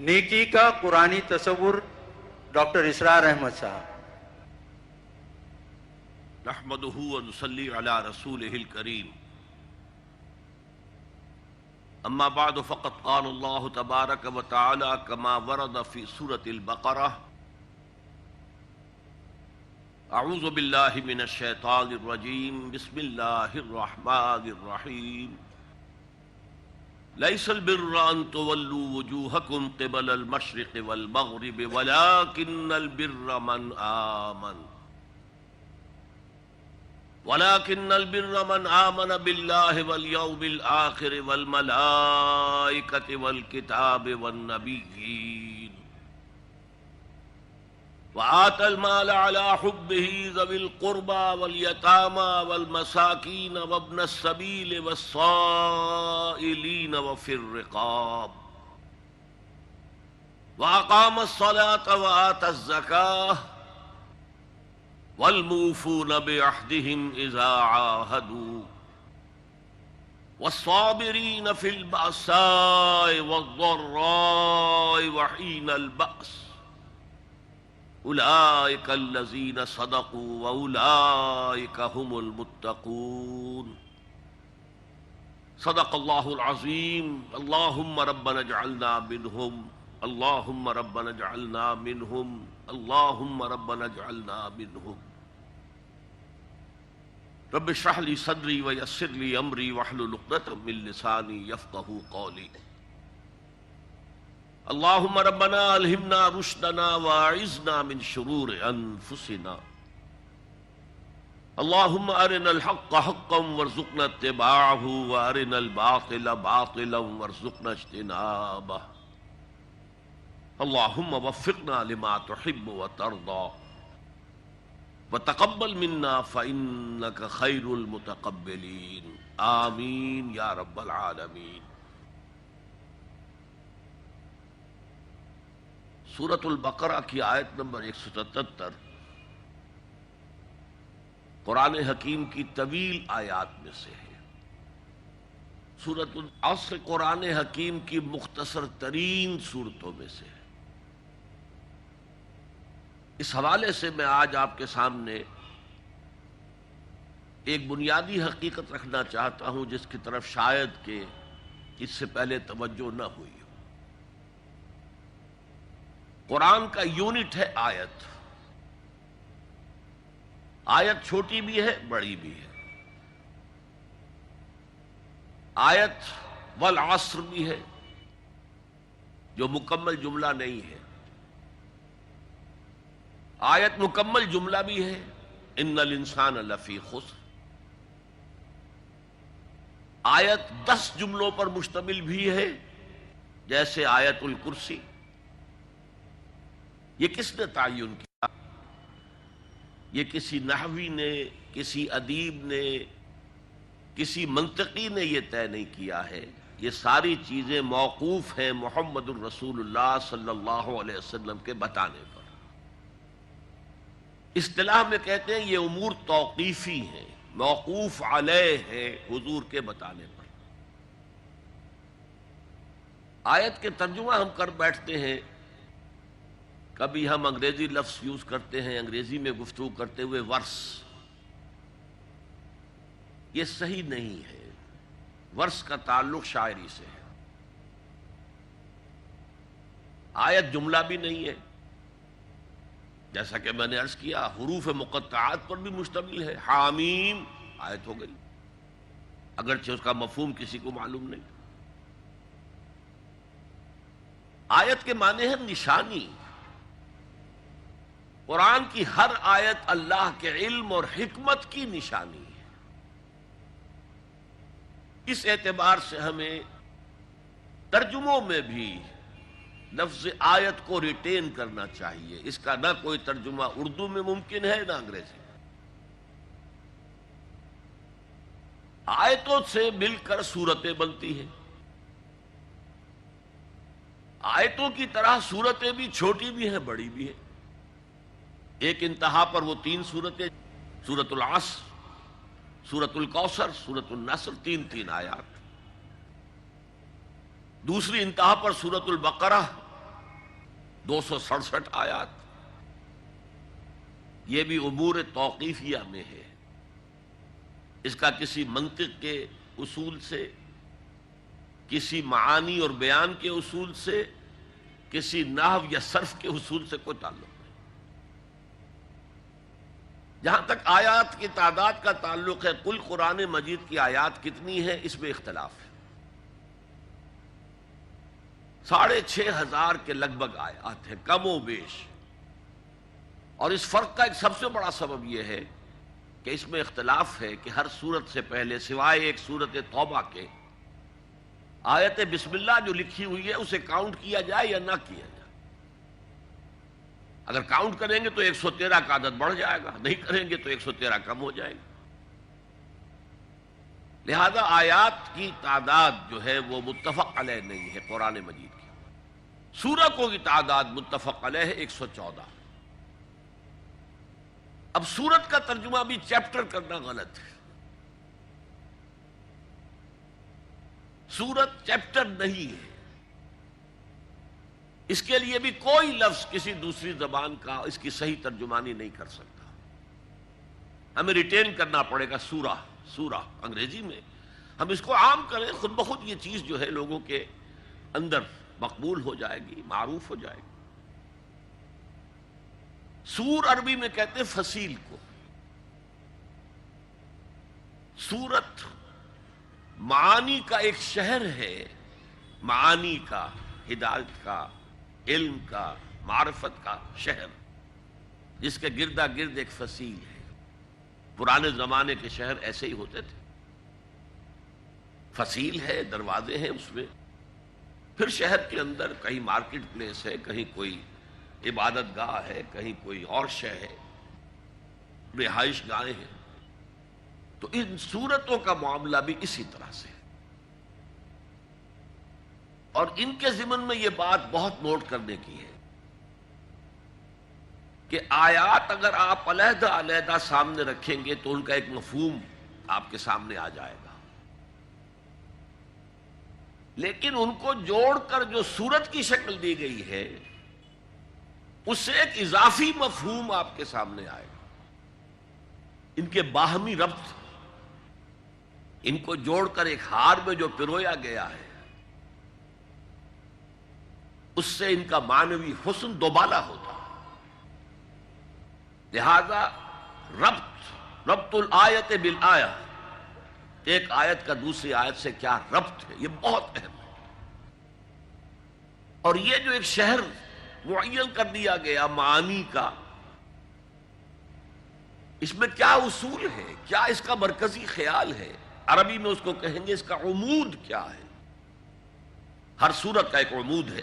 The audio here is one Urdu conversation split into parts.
نیکی کا قرآنی تصور ڈاکٹر اسرار احمد صاحب۔ نحمده ونصلي على رسوله الكريم اما بعد فقد قال الله تبارك وتعالى كما ورد في سورة البقرة اعوذ بالله من الشيطان الرجيم بسم الله الرحمن الرحيم ليس البر ان تولوا وجوهكم قبل المشرق والمغرب ولكن البر من آمن بالله واليوم الآخر والملائكة والكتاب والنبيين وآتى المال على حبه ذوي القربى واليتامى والمساكين وابن السبيل والصائلين وفي الرقاب وأقام الصلاة وآتى الزكاة والموفون بعهدهم إذا عاهدوا والصابرين في البأساء والضراء وحين البأس أولئك الذين صدقوا وأولئك هم المتقون صدق الله العظيم اللهم ربنا اجعلنا منهم اللهم ربنا اجعلنا منهم اللهم ربنا اجعلنا منهم رب اشرح لي صدري ويسر لي امري واحلل عقدة من لساني يفقهوا قولي اللهم ربنا الهمنا رشدنا واعذنا من شرور انفسنا اللهم ارنا الحق حقا وارزقنا اتباعه وارنا الباطل باطلا وارزقنا اجتنابه اللهم وفقنا لما تحب وترضى وتقبل منا فإنك خير المتقبلين آمین یا رب العالمین۔ سورۃ البقرہ کی آیت نمبر 177 قرآن حکیم کی طویل آیات میں سے ہے۔ سورۃ العصر قرآن حکیم کی مختصر ترین صورتوں میں سے ہے۔ اس حوالے سے میں آج آپ کے سامنے ایک بنیادی حقیقت رکھنا چاہتا ہوں جس کی طرف شاید کہ اس سے پہلے توجہ نہ ہوئی ہو۔ قرآن کا یونٹ ہے آیت۔ آیت چھوٹی بھی ہے بڑی بھی ہے۔ آیت والعصر بھی ہے جو مکمل جملہ نہیں ہے، آیت مکمل جملہ بھی ہے ان الانسان لفی خسر، آیت 10 جملوں پر مشتمل بھی ہے جیسے آیت الکرسی۔ یہ کس نے تعین کیا؟ یہ کسی نحوی نے، کسی ادیب نے، کسی منطقی نے یہ طے نہیں کیا ہے۔ یہ ساری چیزیں موقوف ہیں محمد الرسول اللہ صلی اللہ علیہ وسلم کے بتانے پر۔ اصطلاح میں کہتے ہیں یہ امور توقیفی ہیں، موقوف علیہ ہے حضور کے بتانے پر۔ آیت کے ترجمہ ہم کر بیٹھتے ہیں، کبھی ہم انگریزی لفظ یوز کرتے ہیں، انگریزی میں گفتگو کرتے ہوئے ورس، یہ صحیح نہیں ہے۔ ورس کا تعلق شاعری سے ہے۔ آیت جملہ بھی نہیں ہے، جیسا کہ میں نے عرض کیا حروف مقطعات پر بھی مشتمل ہے۔ حامیم آیت ہو گئی، اگرچہ اس کا مفہوم کسی کو معلوم نہیں۔ آیت کے معنی ہے نشانی۔ قرآن کی ہر آیت اللہ کے علم اور حکمت کی نشانی ہے۔ اس اعتبار سے ہمیں ترجموں میں بھی لفظ آیت کو ریٹین کرنا چاہیے۔ اس کا نہ کوئی ترجمہ اردو میں ممکن ہے نہ انگریزی۔ آیتوں سے مل کر سورتیں بنتی ہیں۔ آیتوں کی طرح سورتیں بھی چھوٹی بھی ہیں بڑی بھی ہیں۔ ایک انتہا پر وہ 3 سورتیں، سورۃ العصر، سورۃ الکوثر، سورۃ النصر، 3 آیات۔ دوسری انتہا پر سورۃ البقرہ 267 آیات. یہ بھی امور توقیفیہ میں ہے. اس کا کسی منطق کے اصول سے، کسی معانی اور بیان کے اصول سے، کسی نحو یا صرف کے اصول سے کوئی تعلق نہیں. جہاں تک آیات کی تعداد کا تعلق ہے، کل قرآن مجید کی آیات کتنی ہے اس میں اختلاف ہے. 6,500 کے لگ بھگ آیات ہیں، کم و بیش. اور اس فرق کا ایک سب سے بڑا سبب یہ ہے کہ اس میں اختلاف ہے کہ ہر سورت سے پہلے سوائے ایک سورت توبہ کے آیت بسم اللہ جو لکھی ہوئی ہے اسے کاؤنٹ کیا جائے یا نہ کیا جائے. اگر کاؤنٹ کریں گے تو 113 کا عدد بڑھ جائے گا، نہیں کریں گے تو 113 کم ہو جائے گا. لہذا آیات کی تعداد جو ہے وہ متفق علیہ نہیں ہے قرآن مجید کی. سورتوں کی تعداد متفق علیہ ہے 114. اب سورت کا ترجمہ بھی چیپٹر کرنا غلط ہے. سورت چیپٹر نہیں ہے. اس کے لیے بھی کوئی لفظ کسی دوسری زبان کا اس کی صحیح ترجمانی نہیں کر سکتا. ہمیں ریٹین کرنا پڑے گا سورہ. سورہ انگریزی میں ہم اس کو عام کریں، خود بخود یہ چیز جو ہے لوگوں کے اندر مقبول ہو جائے گی، معروف ہو جائے گی. سور عربی میں کہتے ہیں فصیل کو. سورت معانی کا ایک شہر ہے، معانی کا، ہدایت کا، علم کا، معرفت کا شہر، جس کے گردا گرد ایک فصیل ہے. پرانے زمانے کے شہر ایسے ہی ہوتے تھے. فصیل ہے، دروازے ہیں اس میں. پھر شہر کے اندر کہیں مارکیٹ پلیس ہے، کہیں کوئی عبادت گاہ ہے، کہیں کوئی اور شے ہے، رہائش گاہیں ہیں. تو ان صورتوں کا معاملہ بھی اسی طرح سے. اور ان کے ضمن میں یہ بات بہت نوٹ کرنے کی ہے کہ آیات اگر آپ علیحدہ علیحدہ سامنے رکھیں گے تو ان کا ایک مفہوم آپ کے سامنے آ جائے گا، لیکن ان کو جوڑ کر جو صورت کی شکل دی گئی ہے اس سے ایک اضافی مفہوم آپ کے سامنے آئے گا. ان کے باہمی ربط، ان کو جوڑ کر ایک ہار میں جو پرویا گیا ہے، اس سے ان کا معنوی حسن دوبالا ہوتا. لہذا ربط الآیت بالآیہ، ایک آیت کا دوسری آیت سے کیا ربط ہے، یہ بہت اہم ہے. اور یہ جو ایک شہر معین کر دیا گیا معانی کا، اس میں کیا اصول ہے، کیا اس کا مرکزی خیال ہے. عربی میں اس کو کہیں گے اس کا عمود کیا ہے. ہر سورت کا ایک عمود ہے.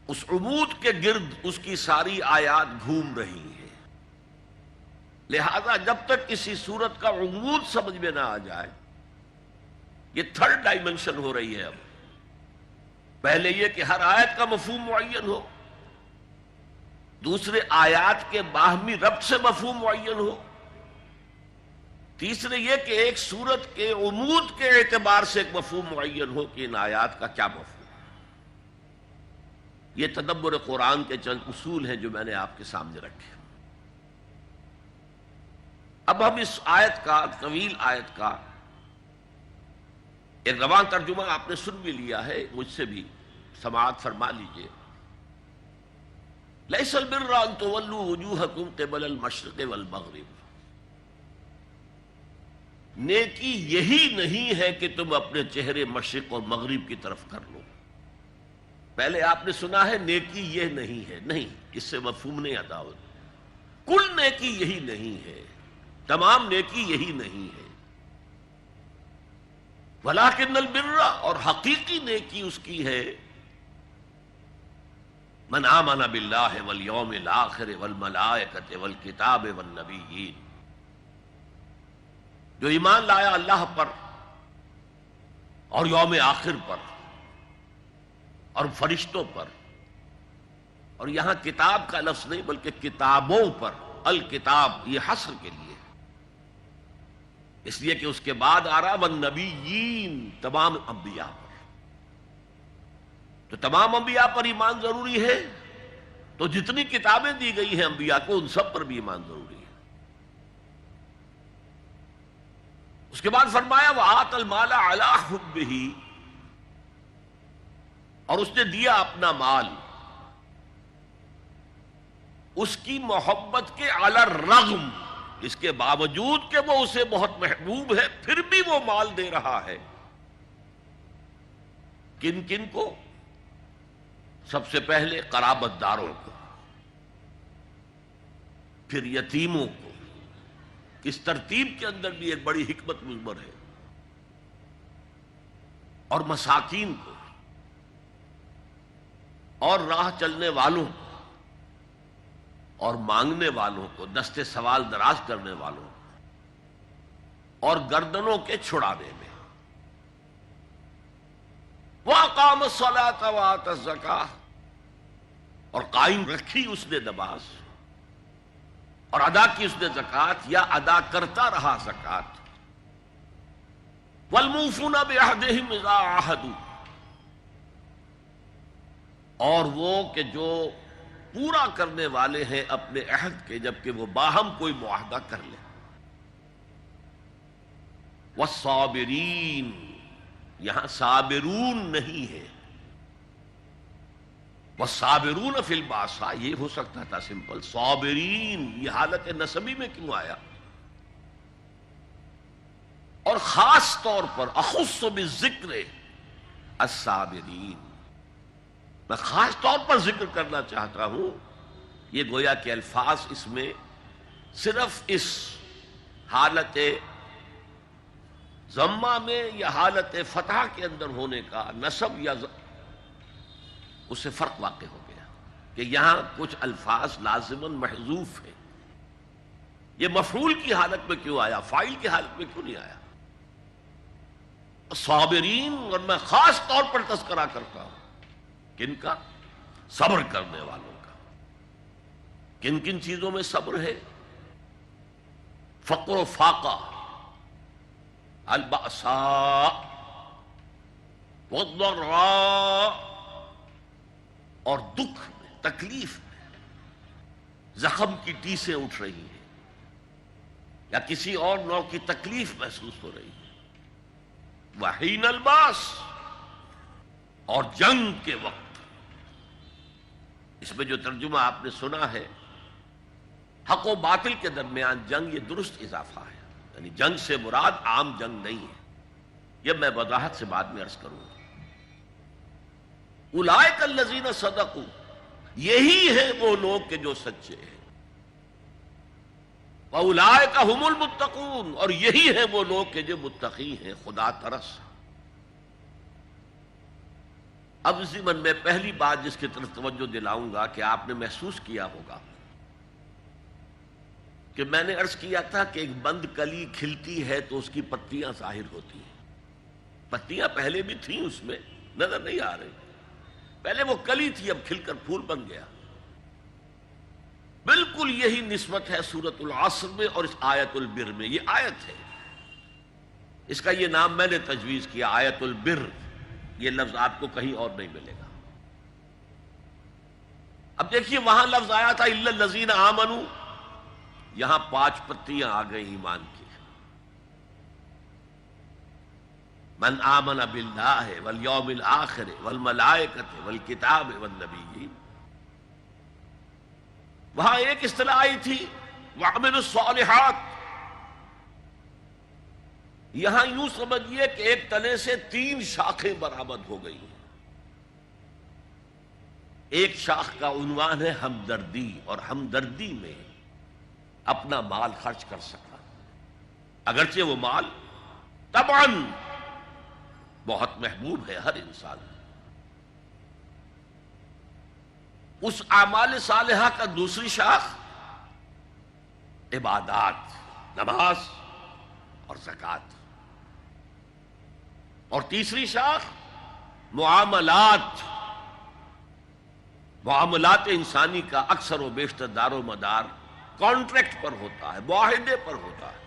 اس عمود کے گرد اس کی ساری آیات گھوم رہی ہیں. لہذا جب تک کسی سورت کا عمود سمجھ میں نہ آ جائے، یہ تھرڈ ڈائمنشن ہو رہی ہے. اب پہلے یہ کہ ہر آیت کا مفہوم معین ہو، دوسرے آیات کے باہمی ربط سے مفہوم معین ہو، تیسرے یہ کہ ایک سورت کے عمود کے اعتبار سے ایک مفہوم معین ہو کہ ان آیات کا کیا مفہوم. یہ تدبر قرآن کے چند اصول ہیں جو میں نے آپ کے سامنے رکھے. اب ہم اس آیت کا، طویل آیت کا ایک رواں ترجمہ آپ نے سن بھی لیا ہے، مجھ سے بھی سماعت فرما لیجئے. لیس البر ان تولوا وجوہکم قبل المشرق والمغرب. نیکی یہی نہیں ہے کہ تم اپنے چہرے مشرق اور مغرب کی طرف کر لو. پہلے آپ نے سنا ہے نیکی یہ نہیں ہے، نہیں، اس سے مفہوم نہیں ادا ہوتا. کل نیکی یہی نہیں ہے، تمام نیکی یہی نہیں ہے. ولیکن البر، اور حقیقی نیکی اس کی ہے من آمن باللہ والیوم الآخر والملائکۃ والکتاب والنبیین، جو ایمان لایا اللہ پر اور یوم آخر پر اور فرشتوں پر. اور یہاں کتاب کا لفظ نہیں بلکہ کتابوں پر، الکتاب یہ حصر کے لیے، اس لیے کہ اس کے بعد آ رہا والنبیین، تمام انبیاء پر. تو تمام انبیاء پر ایمان ضروری ہے، تو جتنی کتابیں دی گئی ہیں انبیاء کو ان سب پر بھی ایمان ضروری ہے۔ اس کے بعد فرمایا وَآتَ الْمَالَ عَلَىٰ حُبِّهِ، اور اس نے دیا اپنا مال اس کی محبت کے علی الرغم، اس کے باوجود کہ وہ اسے بہت محبوب ہے پھر بھی وہ مال دے رہا ہے۔ کن کن کو؟ سب سے پہلے قرابت داروں کو، پھر یتیموں کو۔ اس ترتیب کے اندر بھی ایک بڑی حکمت مضمر ہے، اور مساکین کو، اور راہ چلنے والوں کو، اور مانگنے والوں کو، دستے سوال دراز کرنے والوں کو، اور گردنوں کے چھڑانے میں۔ وَأَقَامَ الصَّلَاةَ وَآتَى الزَّكَاةَ، اور قائم رکھی اس نے نماز، اور ادا کی اس نے زکوٰۃ، یا ادا کرتا رہا زکوٰۃ۔ وَالْمُوفُونَ بِعَهْدِهِمْ إِذَا عَاهَدُوا، اور وہ کہ جو پورا کرنے والے ہیں اپنے عہد کے جبکہ وہ باہم کوئی معاہدہ کر لیں۔ وَالصَّابِرِينَ، یہاں صابرون نہیں ہے، وَالصَّابِرُونَ فِي الْبَأْسَاءِ، یہ ہو سکتا تھا سمپل، صابرین یہ حالت نسبی میں کیوں آیا؟ اور خاص طور پر اخص بالذکر الصابرین، میں خاص طور پر ذکر کرنا چاہتا ہوں، یہ گویا کہ الفاظ اس میں صرف اس حالت ضمہ میں یا حالت فتح کے اندر ہونے کا نصب یا اس سے فرق واقع ہو گیا کہ یہاں کچھ الفاظ لازماً محذوف ہیں۔ یہ مفعول کی حالت میں کیوں آیا، فاعل کی حالت میں کیوں نہیں آیا؟ صابرین، اور میں خاص طور پر تذکرہ کرتا ہوں کن کا؟ صبر کرنے والوں کا۔ کن کن چیزوں میں صبر ہے؟ فقر و فاقہ، البأساء والضراء، اور دکھ میں، تکلیف میں، زخم کی ٹیسیں اٹھ رہی ہیں یا کسی اور نوع کی تکلیف محسوس ہو رہی ہے۔ وحین الباس، اور جنگ کے وقت۔ اس میں جو ترجمہ آپ نے سنا ہے حق و باطل کے درمیان جنگ، یہ درست اضافہ ہے، یعنی جنگ سے مراد عام جنگ نہیں ہے، یہ میں وضاحت سے بعد میں عرض کروں گا۔ اولئک الذین صدقوا، یہی ہیں وہ لوگ کہ جو سچے ہیں۔ واولئک ھم المتقون، اور یہی ہیں وہ لوگ کہ جو متقی ہیں، خدا ترس۔ اب اسی من میں پہلی بات جس کی طرف توجہ دلاؤں گا کہ آپ نے محسوس کیا ہوگا کہ میں نے عرض کیا تھا کہ ایک بند کلی کھلتی ہے تو اس کی پتیاں ظاہر ہوتی ہیں۔ پتیاں پہلے بھی تھیں، اس میں نظر نہیں آ رہی، پہلے وہ کلی تھی، اب کھل کر پھول بن گیا۔ بالکل یہی نسبت ہے سورۃ العصر میں اور اس آیت البر میں۔ یہ آیت ہے، اس کا یہ نام میں نے تجویز کیا، آیت البر۔ یہ لفظ آپ کو کہیں اور نہیں ملے گا۔ اب دیکھیے وہاں لفظ آیا تھا الا الذین آمنوا، یہاں 5 پتیاں آ گئی ایمان کی۔ من آمن باللہ والیوم الآخر والملائکۃ والکتاب والنبیین۔ وہاں ایک اصطلاح آئی تھی وعملوا الصالحات، یہاں یوں سمجھیے کہ ایک تنے سے 3 شاخیں برآمد ہو گئی ہیں۔ ایک شاخ کا عنوان ہے ہمدردی، اور ہمدردی میں اپنا مال خرچ کر سکا، اگرچہ وہ مال طبعاً بہت محبوب ہے ہر انسان۔ اس اعمال صالحہ کا دوسری شاخ عبادات، نماز اور زکوٰۃ، اور تیسری شاخ معاملات۔ معاملات انسانی کا اکثر و بیشتر دار و مدار کانٹریکٹ پر ہوتا ہے، معاہدے پر ہوتا ہے۔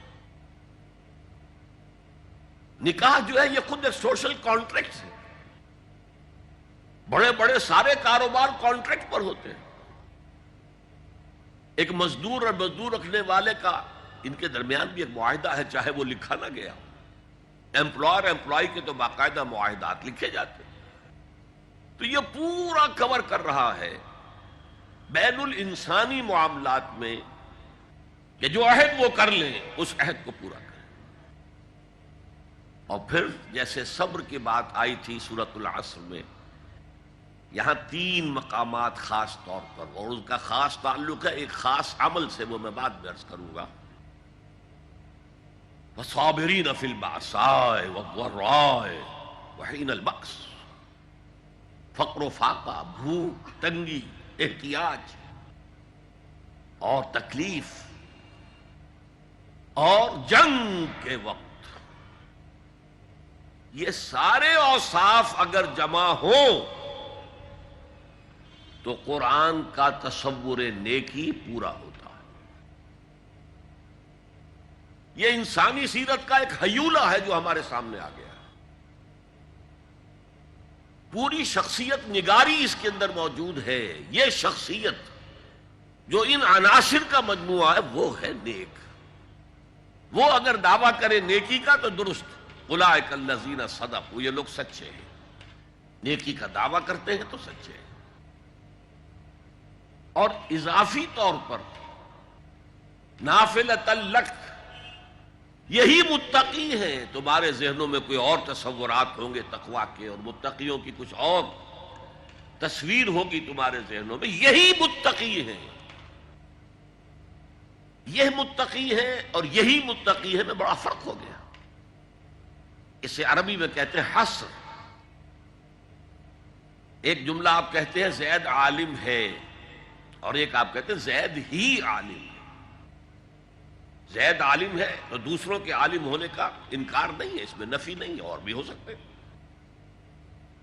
نکاح جو ہے یہ خود ایک سوشل کانٹریکٹ ہے۔ بڑے بڑے سارے کاروبار کانٹریکٹ پر ہوتے ہیں. ایک مزدور اور مزدور رکھنے والے کا ان کے درمیان بھی ایک معاہدہ ہے، چاہے وہ لکھا نہ گیا. ایمپلائر ایمپلائی کے تو باقاعدہ معاہدات لکھے جاتے ہیں. تو یہ پورا کور کر رہا ہے بین الانسانی معاملات میں کہ جو عہد وہ کر لیں اس عہد کو پورا کریں. اور پھر جیسے صبر کی بات آئی تھی سورۃ العصر میں، یہاں 3 مقامات خاص طور پر، اور اس کا خاص تعلق ہے ایک خاص عمل سے، وہ میں بعد میں عرض کروں گا. وَصَابِرِينَ فِي الْبَأْسَاءِ وَالضَّرَّاءِ وَحِينَ الْبَأْسِ. فقر و فاقہ، بھوک، تنگی، احتیاج اور تکلیف اور جنگ کے وقت، یہ سارے اوصاف اگر جمع ہوں تو قرآن کا تصور نیکی پورا ہوتا ہے. یہ انسانی سیرت کا ایک ہیولہ ہے جو ہمارے سامنے آ گیا ہے. پوری شخصیت نگاری اس کے اندر موجود ہے. یہ شخصیت جو ان عناصر کا مجموعہ ہے وہ ہے نیک. وہ اگر دعویٰ کرے نیکی کا تو درست، اولئک الذین صدقوا، یہ لوگ سچے ہیں. نیکی کا دعویٰ کرتے ہیں تو سچے ہیں. اور اضافی طور پر نافلۃ لک، یہی متقی ہیں. تمہارے ذہنوں میں کوئی اور تصورات ہوں گے تقویٰ کے، اور متقیوں کی کچھ اور تصویر ہوگی تمہارے ذہنوں میں. یہی متقی ہیں، یہ متقی ہیں اور یہی متقی ہے میں بڑا فرق ہو گیا. اسے عربی میں کہتے ہیں حصر. ایک جملہ آپ کہتے ہیں زید عالم ہے، اور ایک آپ کہتے ہیں زید ہی عالم ہے. زید عالم ہے تو دوسروں کے عالم ہونے کا انکار نہیں ہے، اس میں نفی نہیں ہے، اور بھی ہو سکتے.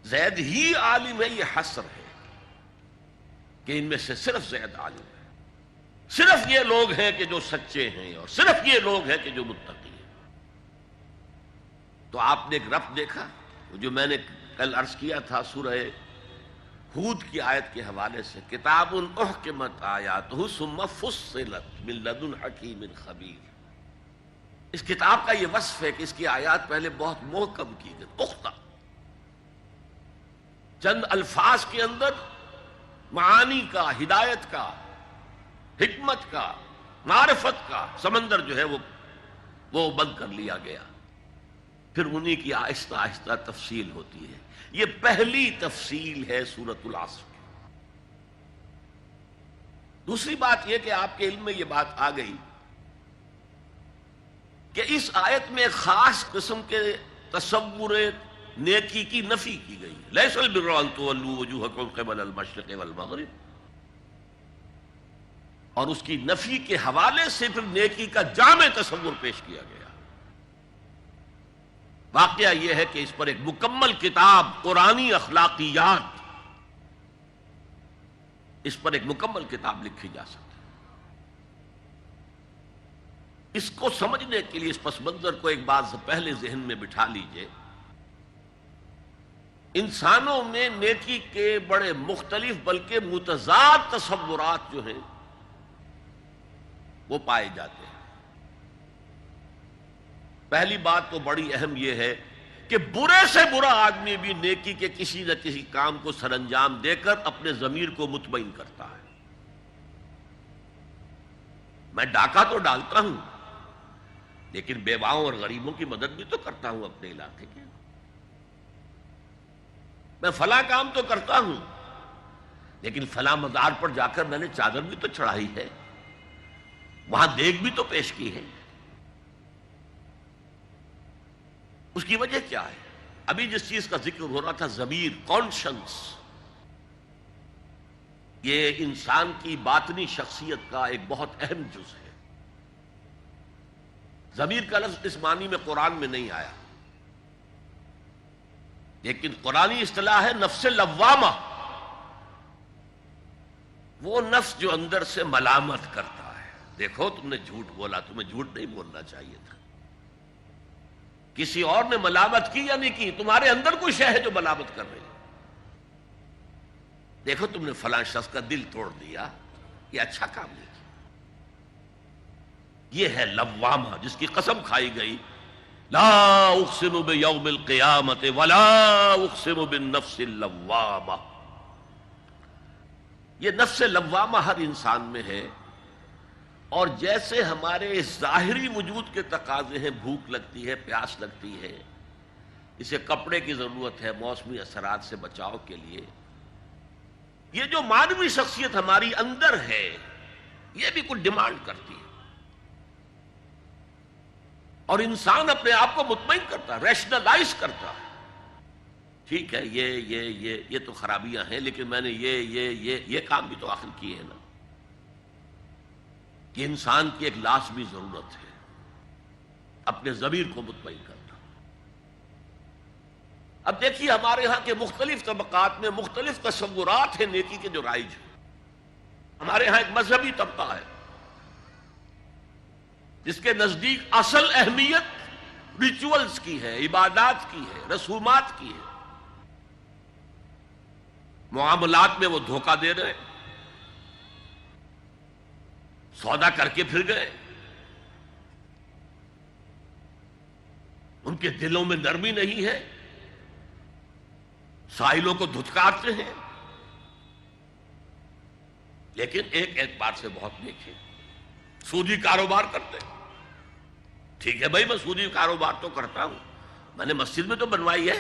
زید ہی عالم ہے، یہ حصر ہے کہ ان میں سے صرف زید عالم ہے. صرف یہ لوگ ہیں کہ جو سچے ہیں، اور صرف یہ لوگ ہیں کہ جو متقی ہیں. تو آپ نے ایک ربط دیکھا جو میں نے کل عرض کیا تھا سورہ ہود کی آیت کے حوالے سے، کتاب احکمت آیاتہ ثم فصلت من لدن حکیم خبیر. اس کتاب کا یہ وصف ہے کہ اس کی آیات پہلے بہت محکم کی گئی، پختہ. چند الفاظ کے اندر معانی کا، ہدایت کا، حکمت کا، معرفت کا سمندر جو ہے وہ بند کر لیا گیا. پھر انہی کی آہستہ آہستہ تفصیل ہوتی ہے. یہ پہلی تفصیل ہے سورۃ العصر کی. دوسری بات یہ کہ آپ کے علم میں یہ بات آ گئی کہ اس آیت میں خاص قسم کے تصور نیکی کی نفی کی گئی. لیس البر ان تولوا وجوہکم قبل المشرق والمغرب. اور اس کی نفی کے حوالے سے پھر نیکی کا جامع تصور پیش کیا گیا. واقعہ یہ ہے کہ اس پر ایک مکمل کتاب قرآنی اخلاقیات، اس پر ایک مکمل کتاب لکھی جا سکتی. اس کو سمجھنے کے لیے اس پس منظر کو ایک بات سے پہلے ذہن میں بٹھا لیجئے. انسانوں میں نیکی کے بڑے مختلف بلکہ متضاد تصورات جو ہیں وہ پائے جاتے ہیں. پہلی بات تو بڑی اہم یہ ہے کہ برے سے برا آدمی بھی نیکی کے کسی نہ کسی کام کو سر انجام دے کر اپنے ضمیر کو مطمئن کرتا ہے. میں ڈاکہ تو ڈالتا ہوں لیکن بیواؤں اور غریبوں کی مدد بھی تو کرتا ہوں اپنے علاقے کے. میں فلاں کام تو کرتا ہوں لیکن فلاں مزار پر جا کر میں نے چادر بھی تو چڑھائی ہے، وہاں دیگ بھی تو پیش کی ہے. اس کی وجہ کیا ہے؟ ابھی جس چیز کا ذکر ہو رہا تھا ضمیر، کانشنس، یہ انسان کی باطنی شخصیت کا ایک بہت اہم جز ہے. ضمیر کا لفظ اس معنی میں قرآن میں نہیں آیا، لیکن قرآنی اصطلاح ہے نفس لوامہ. وہ نفس جو اندر سے ملامت کرتا ہے، دیکھو تم نے جھوٹ بولا، تمہیں جھوٹ نہیں بولنا چاہیے تھا. کسی اور نے ملامت کی یا نہیں کی، تمہارے اندر کوئی شے ہے جو ملامت کر رہی ہے. دیکھو تم نے فلاں شخص کا دل توڑ دیا، یہ اچھا کام نہیں کیا۔ یہ ہے لوامہ جس کی قسم کھائی گئی، لا اقسم بیوم القیامت ولا اقسم بالنفس اللوامہ۔ یہ نفس لوامہ ہر انسان میں ہے، اور جیسے ہمارے اس ظاہری وجود کے تقاضے ہیں، بھوک لگتی ہے، پیاس لگتی ہے، اسے کپڑے کی ضرورت ہے موسمی اثرات سے بچاؤ کے لیے، یہ جو مانوی شخصیت ہماری اندر ہے یہ بھی کچھ ڈیمانڈ کرتی ہے، اور انسان اپنے آپ کو مطمئن کرتا، ریشنلائز کرتا ہے، ٹھیک ہے یہ تو خرابیاں ہیں، لیکن میں نے یہ کام بھی تو آخر کیے ہیں نا۔ یہ انسان کی ایک لازمی ضرورت ہے، اپنے ضمیر کو مطمئن کرنا۔ اب دیکھیے ہمارے ہاں کے مختلف طبقات میں مختلف تصورات ہیں نیکی کے جو رائج ہیں۔ ہمارے ہاں ایک مذہبی طبقہ ہے جس کے نزدیک اصل اہمیت ریچولز کی ہے، عبادات کی ہے، رسومات کی ہے۔ معاملات میں وہ دھوکہ دے رہے، سودا کر کے پھر گئے، ان کے دلوں میں نرمی نہیں ہے، سائلوں کو دھتکارتے ہیں، لیکن ایک اعتبار سے بہت نیک ہے، سودی کاروبار کرتے ہیں۔ ٹھیک ہے بھائی، میں سودی کاروبار تو کرتا ہوں، میں نے مسجد میں تو بنوائی ہے،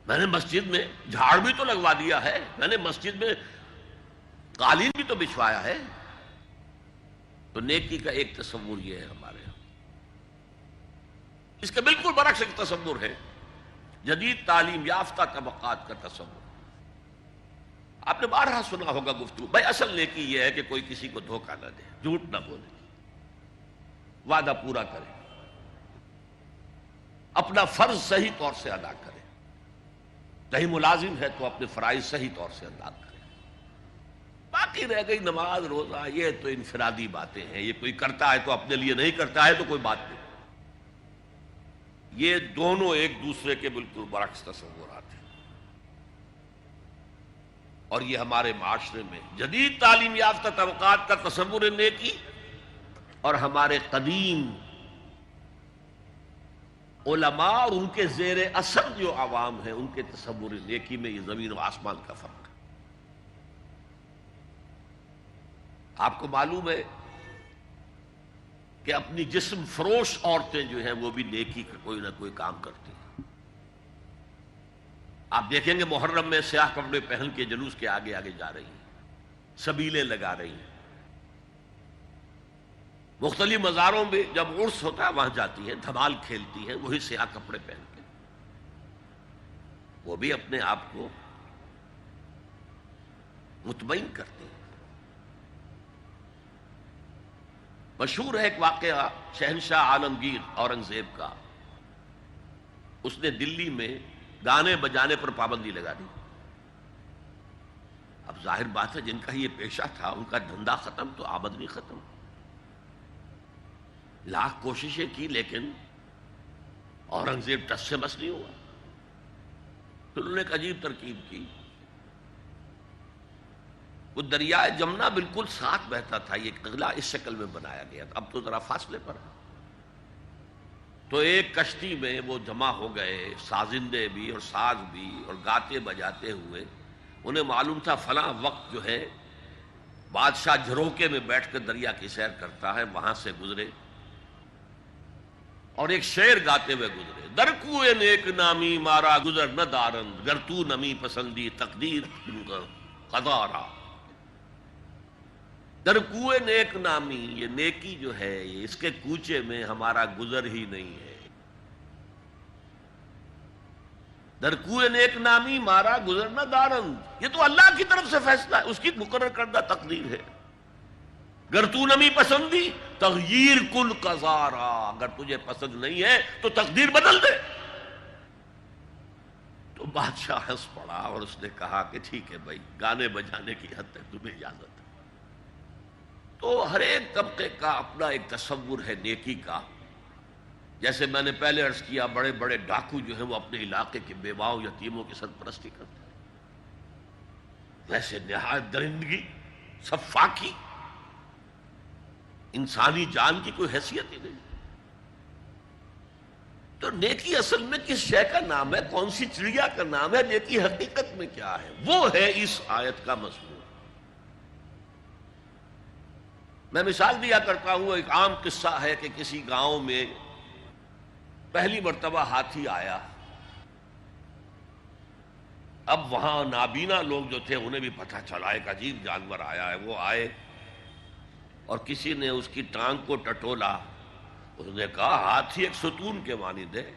میں نے مسجد میں جھاڑ بھی تو لگوا دیا ہے، میں نے مسجد میں قالین بھی تو بچھوایا ہے۔ تو نیکی کا ایک تصور یہ ہے ہمارے یہاں۔ اس کے بالکل برعکس ایک تصور ہے جدید تعلیم یافتہ طبقات کا تصور۔ آپ نے بارہا سنا ہوگا گفتگو، بھائی اصل نیکی یہ ہے کہ کوئی کسی کو دھوکہ نہ دے، جھوٹ نہ بولے، وعدہ پورا کرے، اپنا فرض صحیح طور سے ادا کرے، کہیں ملازم ہے تو اپنے فرائض صحیح طور سے ادا کرے۔ باقی رہ گئی نماز روزہ، یہ تو انفرادی باتیں ہیں، یہ کوئی کرتا ہے تو اپنے لیے، نہیں کرتا ہے تو کوئی بات نہیں۔ یہ دونوں ایک دوسرے کے بالکل برعکس تصورات ہیں، اور یہ ہمارے معاشرے میں جدید تعلیم یافتہ طبقات کا تصور نیکی اور ہمارے قدیم علماء اور ان کے زیر اثر جو عوام ہیں ان کے تصور نیکی میں یہ زمین و آسمان کا فرق ہے۔ آپ کو معلوم ہے کہ اپنی جسم فروش عورتیں جو ہیں وہ بھی نیکی کا کوئی نہ کوئی کام کرتی ہیں۔ آپ دیکھیں گے محرم میں سیاہ کپڑے پہن کے جلوس کے آگے آگے جا رہی ہیں، سبیلیں لگا رہی ہیں، مختلف مزاروں میں جب عرس ہوتا ہے وہاں جاتی ہیں، دھمال کھیلتی ہیں، وہی سیاہ کپڑے پہن کے، وہ بھی اپنے آپ کو مطمئن کرتی ہیں۔ مشہور ہے ایک واقعہ شہنشاہ عالمگیر اورنگزیب کا، اس نے دلی میں گانے بجانے پر پابندی لگا دی۔ اب ظاہر بات ہے جن کا یہ پیشہ تھا ان کا دھندا ختم تو آمدنی ختم، لاکھ کوششیں کی لیکن اورنگزیب ٹس سے مس نہیں ہوا۔ پھر انہوں نے ایک عجیب ترکیب کی، وہ دریائے جمنا بالکل ساتھ بہتا تھا، یہ قلعہ اس شکل میں بنایا گیا تھا، اب تو ذرا فاصلے پر، تو ایک کشتی میں وہ جمع ہو گئے، سازندے بھی اور ساز بھی، اور گاتے بجاتے ہوئے۔ انہیں معلوم تھا فلاں وقت جو ہے بادشاہ جھروکے میں بیٹھ کر دریا کی سیر کرتا ہے، وہاں سے گزرے اور ایک شعر گاتے ہوئے گزرے، در کوئے نیک نامی مارا گزر نہ دارند، گر تو نمی پسندی تقدیر قضا۔ در کوئے نیک نامی، یہ نیکی جو ہے اس کے کوچے میں ہمارا گزر ہی نہیں ہے۔ در کوئے نیک نامی مارا گزر نہ دارند، یہ تو اللہ کی طرف سے فیصلہ ہے، اس کی مقرر کردہ تقدیر ہے۔ گر تو نمی پسندی تغییر کن قضارا، اگر تجھے پسند نہیں ہے تو تقدیر بدل دے۔ تو بادشاہ ہنس پڑا اور اس نے کہا کہ ٹھیک ہے بھائی، گانے بجانے کی حد تک تمہیں اجازت ہے۔ تو ہر ایک طبقے کا اپنا ایک تصور ہے نیکی کا۔ جیسے میں نے پہلے عرض کیا، بڑے بڑے ڈاکو جو ہیں وہ اپنے علاقے کے بیواؤں یتیموں کی سرپرستی کرتے ہیں، ویسے نہایت درندگی، سفاکی، انسانی جان کی کوئی حیثیت ہی نہیں۔ تو نیکی اصل میں کس شے کا نام ہے، کون سی چڑیا کا نام ہے، نیکی حقیقت میں کیا ہے، وہ ہے اس آیت کا مضمون۔ میں مثال دیا کرتا ہوں، ایک عام قصہ ہے کہ کسی گاؤں میں پہلی مرتبہ ہاتھی آیا۔ اب وہاں نابینا لوگ جو تھے انہیں بھی پتہ چلا ایک عجیب جانور آیا ہے۔ وہ آئے اور کسی نے اس کی ٹانگ کو ٹٹولا۔ اس نے کہا ہاتھی ایک ستون کے مانند ہے۔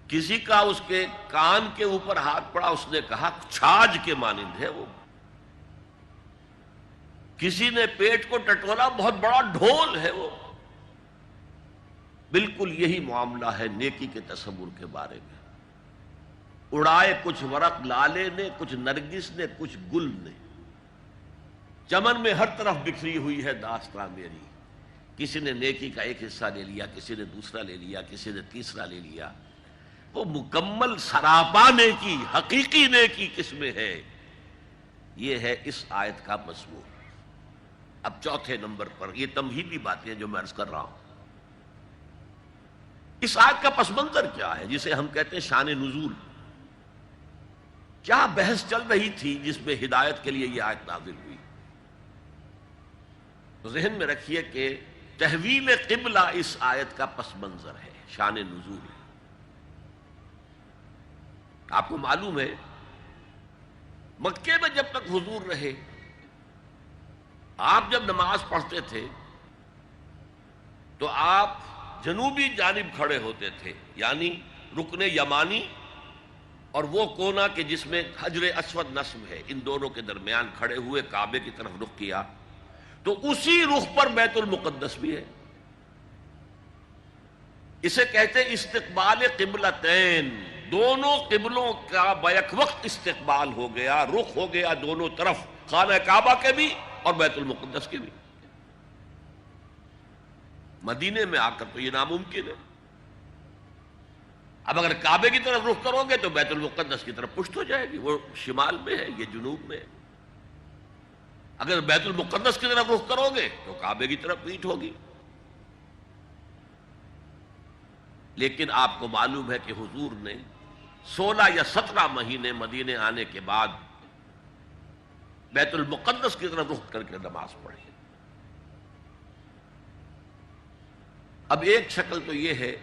کسی کا اس کے کان کے اوپر ہاتھ پڑا، اس نے کہا چھاج کے مانند ہے وہ۔ کسی نے پیٹ کو ٹٹولا، بہت بڑا ڈھول ہے وہ۔ بالکل یہی معاملہ ہے نیکی کے تصور کے بارے میں۔ اڑائے کچھ ورق لالے نے، کچھ نرگس نے، کچھ گل نے، چمن میں ہر طرف بکھری ہوئی ہے داستان میری۔ کسی نے نیکی کا ایک حصہ لے لیا، کسی نے دوسرا لے لیا، کسی نے تیسرا لے لیا۔ وہ مکمل سراپا نیکی، حقیقی نیکی کس میں ہے، یہ ہے اس آیت کا مضمون۔ اب چوتھے نمبر پر یہ تمہیدی باتیں جو میں عرض کر رہا ہوں، اس آیت کا پس منظر کیا ہے جسے ہم کہتے ہیں شان نزول؟ کیا بحث چل رہی تھی جس میں ہدایت کے لیے یہ آیت نازل ہوئی؟ تو ذہن میں رکھیے کہ تحویل قبلہ اس آیت کا پس منظر ہے، شان نزول۔ آپ کو معلوم ہے مکے میں جب تک حضور رہے، آپ جب نماز پڑھتے تھے تو آپ جنوبی جانب کھڑے ہوتے تھے، یعنی رکن یمانی اور وہ کونا کہ جس میں حجر اسود نصب ہے، ان دونوں کے درمیان کھڑے ہوئے کعبے کی طرف رخ کیا، تو اسی رخ پر بیت المقدس بھی ہے۔ اسے کہتے ہیں استقبال قبلتین، دونوں قبلوں کا بیک وقت استقبال ہو گیا، رخ ہو گیا دونوں طرف، خانہ کعبہ کے بھی اور بیت المقدس کے بھی۔ مدینے میں آ کر تو یہ ناممکن ہے۔ اب اگر کعبے کی طرف رخ کرو گے تو بیت المقدس کی طرف پشت ہو جائے گی، وہ شمال میں ہے، یہ جنوب میں ہے۔ اگر بیت المقدس کی طرف رخ کرو گے تو کعبے کی طرف پیٹھ ہوگی۔ لیکن آپ کو معلوم ہے کہ حضور نے 16 یا 17 مہینے مدینے آنے کے بعد بیت المقدس کی طرف رخ کر کے نماز پڑھی۔ اب ایک شکل تو یہ ہے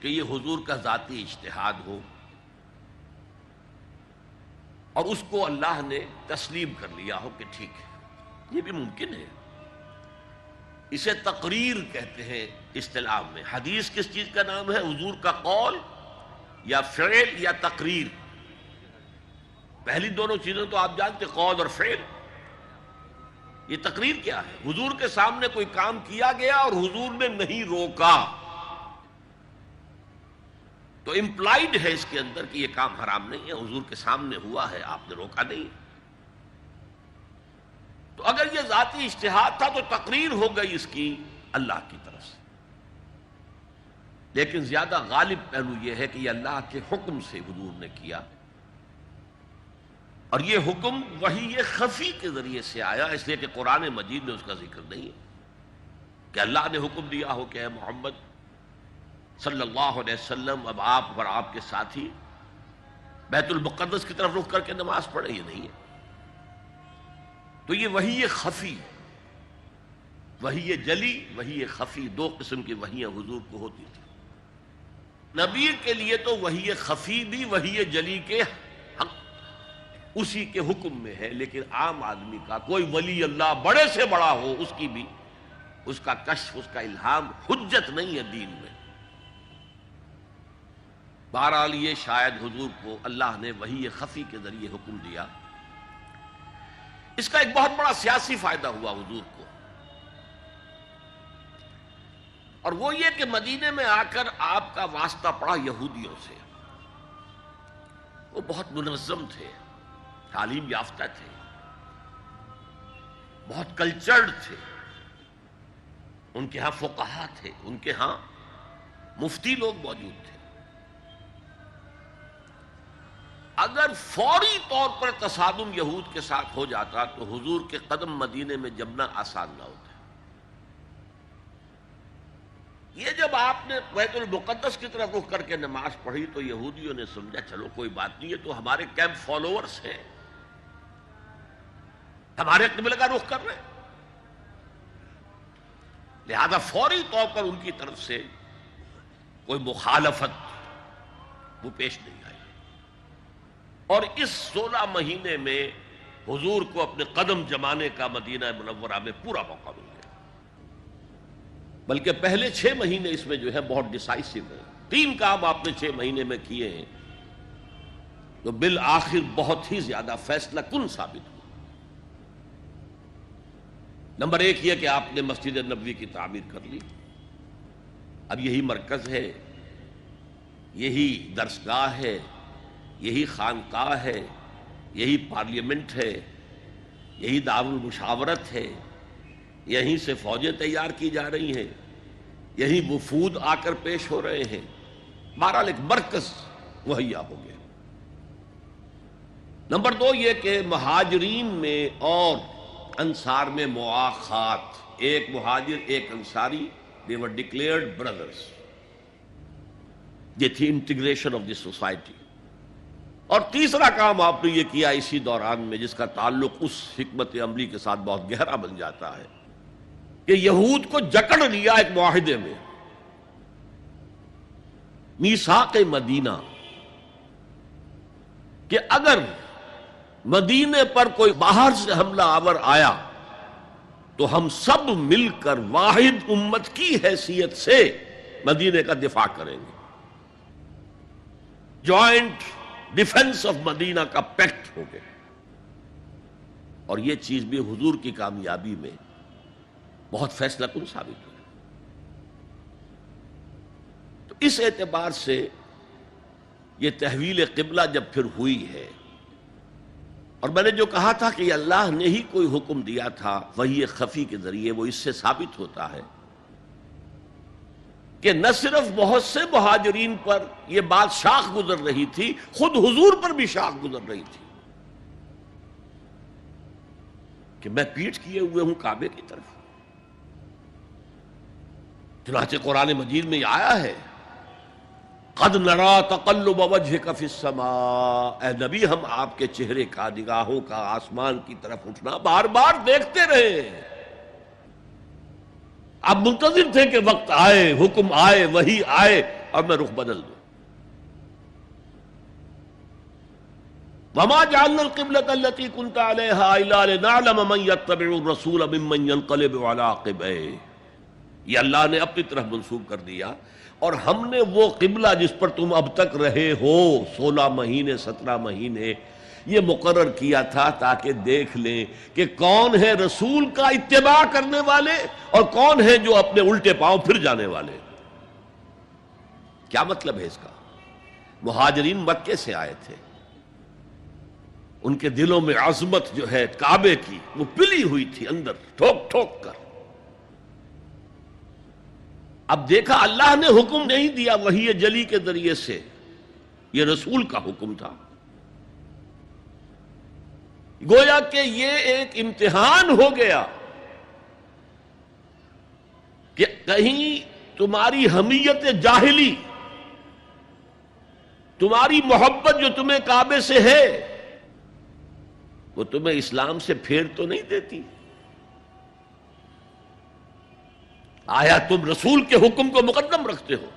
کہ یہ حضور کا ذاتی اجتہاد ہو اور اس کو اللہ نے تسلیم کر لیا ہو کہ ٹھیک ہے، یہ بھی ممکن ہے۔ اسے تقریر کہتے ہیں اصطلاح میں۔ حدیث کس چیز کا نام ہے؟ حضور کا قول یا فعل یا تقریر۔ پہلی دونوں چیزیں تو آپ جانتے، قول اور فعل۔ یہ تقریر کیا ہے؟ حضور کے سامنے کوئی کام کیا گیا اور حضور نے نہیں روکا، تو امپلائڈ ہے اس کے اندر کہ یہ کام حرام نہیں ہے، حضور کے سامنے ہوا ہے، آپ نے روکا نہیں۔ تو اگر یہ ذاتی اجتہاد تھا تو تقریر ہو گئی اس کی اللہ کی طرف سے۔ لیکن زیادہ غالب پہلو یہ ہے کہ یہ اللہ کے حکم سے حضور نے کیا، اور یہ حکم وحی خفی کے ذریعے سے آیا، اس لیے کہ قرآن مجید میں اس کا ذکر نہیں ہے کہ اللہ نے حکم دیا ہو کہ اے محمد صلی اللہ علیہ وسلم اب آپ اور آپ کے ساتھی بیت المقدس کی طرف رخ کر کے نماز پڑھے، یہ نہیں ہے۔ تو یہ وحی خفی، وحی جلی، وحی خفی، دو قسم کی وحیاں حضور کو ہوتی تھی۔ نبی کے لیے تو وحی خفی بھی وحی جلی کے حق اسی کے حکم میں ہے، لیکن عام آدمی کا کوئی ولی اللہ بڑے سے بڑا ہو، اس کی بھی اس کا کشف، اس کا الہام حجت نہیں ہے دین میں۔ بہرحال یہ شاید حضور کو اللہ نے وحی خفی کے ذریعے حکم دیا۔ اس کا ایک بہت بڑا سیاسی فائدہ ہوا حضور کو، اور وہ یہ کہ مدینے میں آ کر آپ کا واسطہ پڑا یہودیوں سے۔ وہ بہت منظم تھے، تعلیم یافتہ تھے، بہت کلچرڈ تھے، ان کے ہاں فقہا تھے، ان کے ہاں مفتی لوگ موجود تھے۔ اگر فوری طور پر تصادم یہود کے ساتھ ہو جاتا تو حضور کے قدم مدینے میں جمنا آسان نہ ہوتا۔ یہ جب آپ نے بیت المقدس کی طرف رخ کر کے نماز پڑھی تو یہودیوں نے سمجھا چلو کوئی بات نہیں، یہ تو ہمارے کیمپ فالوورز ہیں، ہمارے قبلے کا رخ کر رہے ہیں، لہذا فوری طور پر ان کی طرف سے کوئی مخالفت وہ پیش نہیں آئی، اور اس 16 مہینے میں حضور کو اپنے قدم جمانے کا مدینہ منورہ میں پورا موقع مل گیا۔ بلکہ پہلے 6 مہینے اس میں جو ہے بہت ڈیسائسو ہیں، 3 کام آپ نے 6 مہینے میں کیے ہیں تو بالآخر بہت ہی زیادہ فیصلہ کن ثابت ہوا۔ نمبر 1 یہ کہ آپ نے مسجد نبوی کی تعمیر کر لی، اب یہی مرکز ہے، یہی درسگاہ ہے، یہی خانقاہ ہے، یہی پارلیمنٹ ہے، یہی دارالمشاورت ہے، یہیں سے فوجیں تیار کی جا رہی ہیں، یہی وفود آ کر پیش ہو رہے ہیں، بہرحال ایک مرکز مہیا ہو گیا۔ نمبر 2 یہ کہ مہاجرین میں اور انصار میں مواخات، ایک مہاجر ایک Ansari, they were declared brothers، یہ تھی انٹیگریشن آف دی سوسائٹی۔ اور تیسرا کام آپ نے یہ کیا اسی دوران میں جس کا تعلق اس حکمت عملی کے ساتھ بہت گہرا بن جاتا ہے کہ یہود کو جکڑ لیا ایک معاہدے میں، میثاق مدینہ، کہ اگر مدینے پر کوئی باہر سے حملہ آور آیا تو ہم سب مل کر واحد امت کی حیثیت سے مدینے کا دفاع کریں گے۔ جوائنٹ ڈیفنس آف مدینہ کا پیکٹ ہو گیا، اور یہ چیز بھی حضور کی کامیابی میں بہت فیصلہ کن ثابت ہوئی۔ تو اس اعتبار سے یہ تحویل قبلہ جب پھر ہوئی ہے، اور میں نے جو کہا تھا کہ اللہ نے ہی کوئی حکم دیا تھا وحی خفی کے ذریعے، وہ اس سے ثابت ہوتا ہے کہ نہ صرف بہت سے مہاجرین پر یہ بات شاخ گزر رہی تھی، خود حضور پر بھی شاخ گزر رہی تھی کہ میں پیٹھ کیے ہوئے ہوں کعبے کی طرف۔ چنانچہ قرآن مجید میں یہ آیا ہے قد نرا تقلب وجهك في السماء، اے نبی ہم آپ کے چہرے کا، نگاہوں کا آسمان کی طرف اٹھنا بار بار دیکھتے رہے، آپ منتظر تھے کہ وقت آئے، حکم آئے، وحی آئے اور میں رخ بدل دوں۔ وما جعلنا القبلة التي كنت عليها الا لنعلم من يتبع الرسول ممن ينقلب على عقبيه، یہ اللہ نے اپنی طرف منسوب کر دیا، اور ہم نے وہ قبلہ جس پر تم اب تک رہے ہو 16 مہینے 17 مہینے یہ مقرر کیا تھا تاکہ دیکھ لیں کہ کون ہے رسول کا اتباع کرنے والے اور کون ہے جو اپنے الٹے پاؤں پھر جانے والے۔ کیا مطلب ہے اس کا؟ مہاجرین مکے سے آئے تھے، ان کے دلوں میں عظمت جو ہے کعبے کی وہ پلی ہوئی تھی اندر ٹھوک ٹھوک کر۔ اب دیکھا اللہ نے حکم نہیں دیا وحی جلی کے ذریعے سے، یہ رسول کا حکم تھا، گویا کہ یہ ایک امتحان ہو گیا کہ کہیں تمہاری حمیت جاہلی، تمہاری محبت جو تمہیں کعبے سے ہے وہ تمہیں اسلام سے پھیر تو نہیں دیتی؟ آیا تم رسول کے حکم کو مقدم رکھتے ہو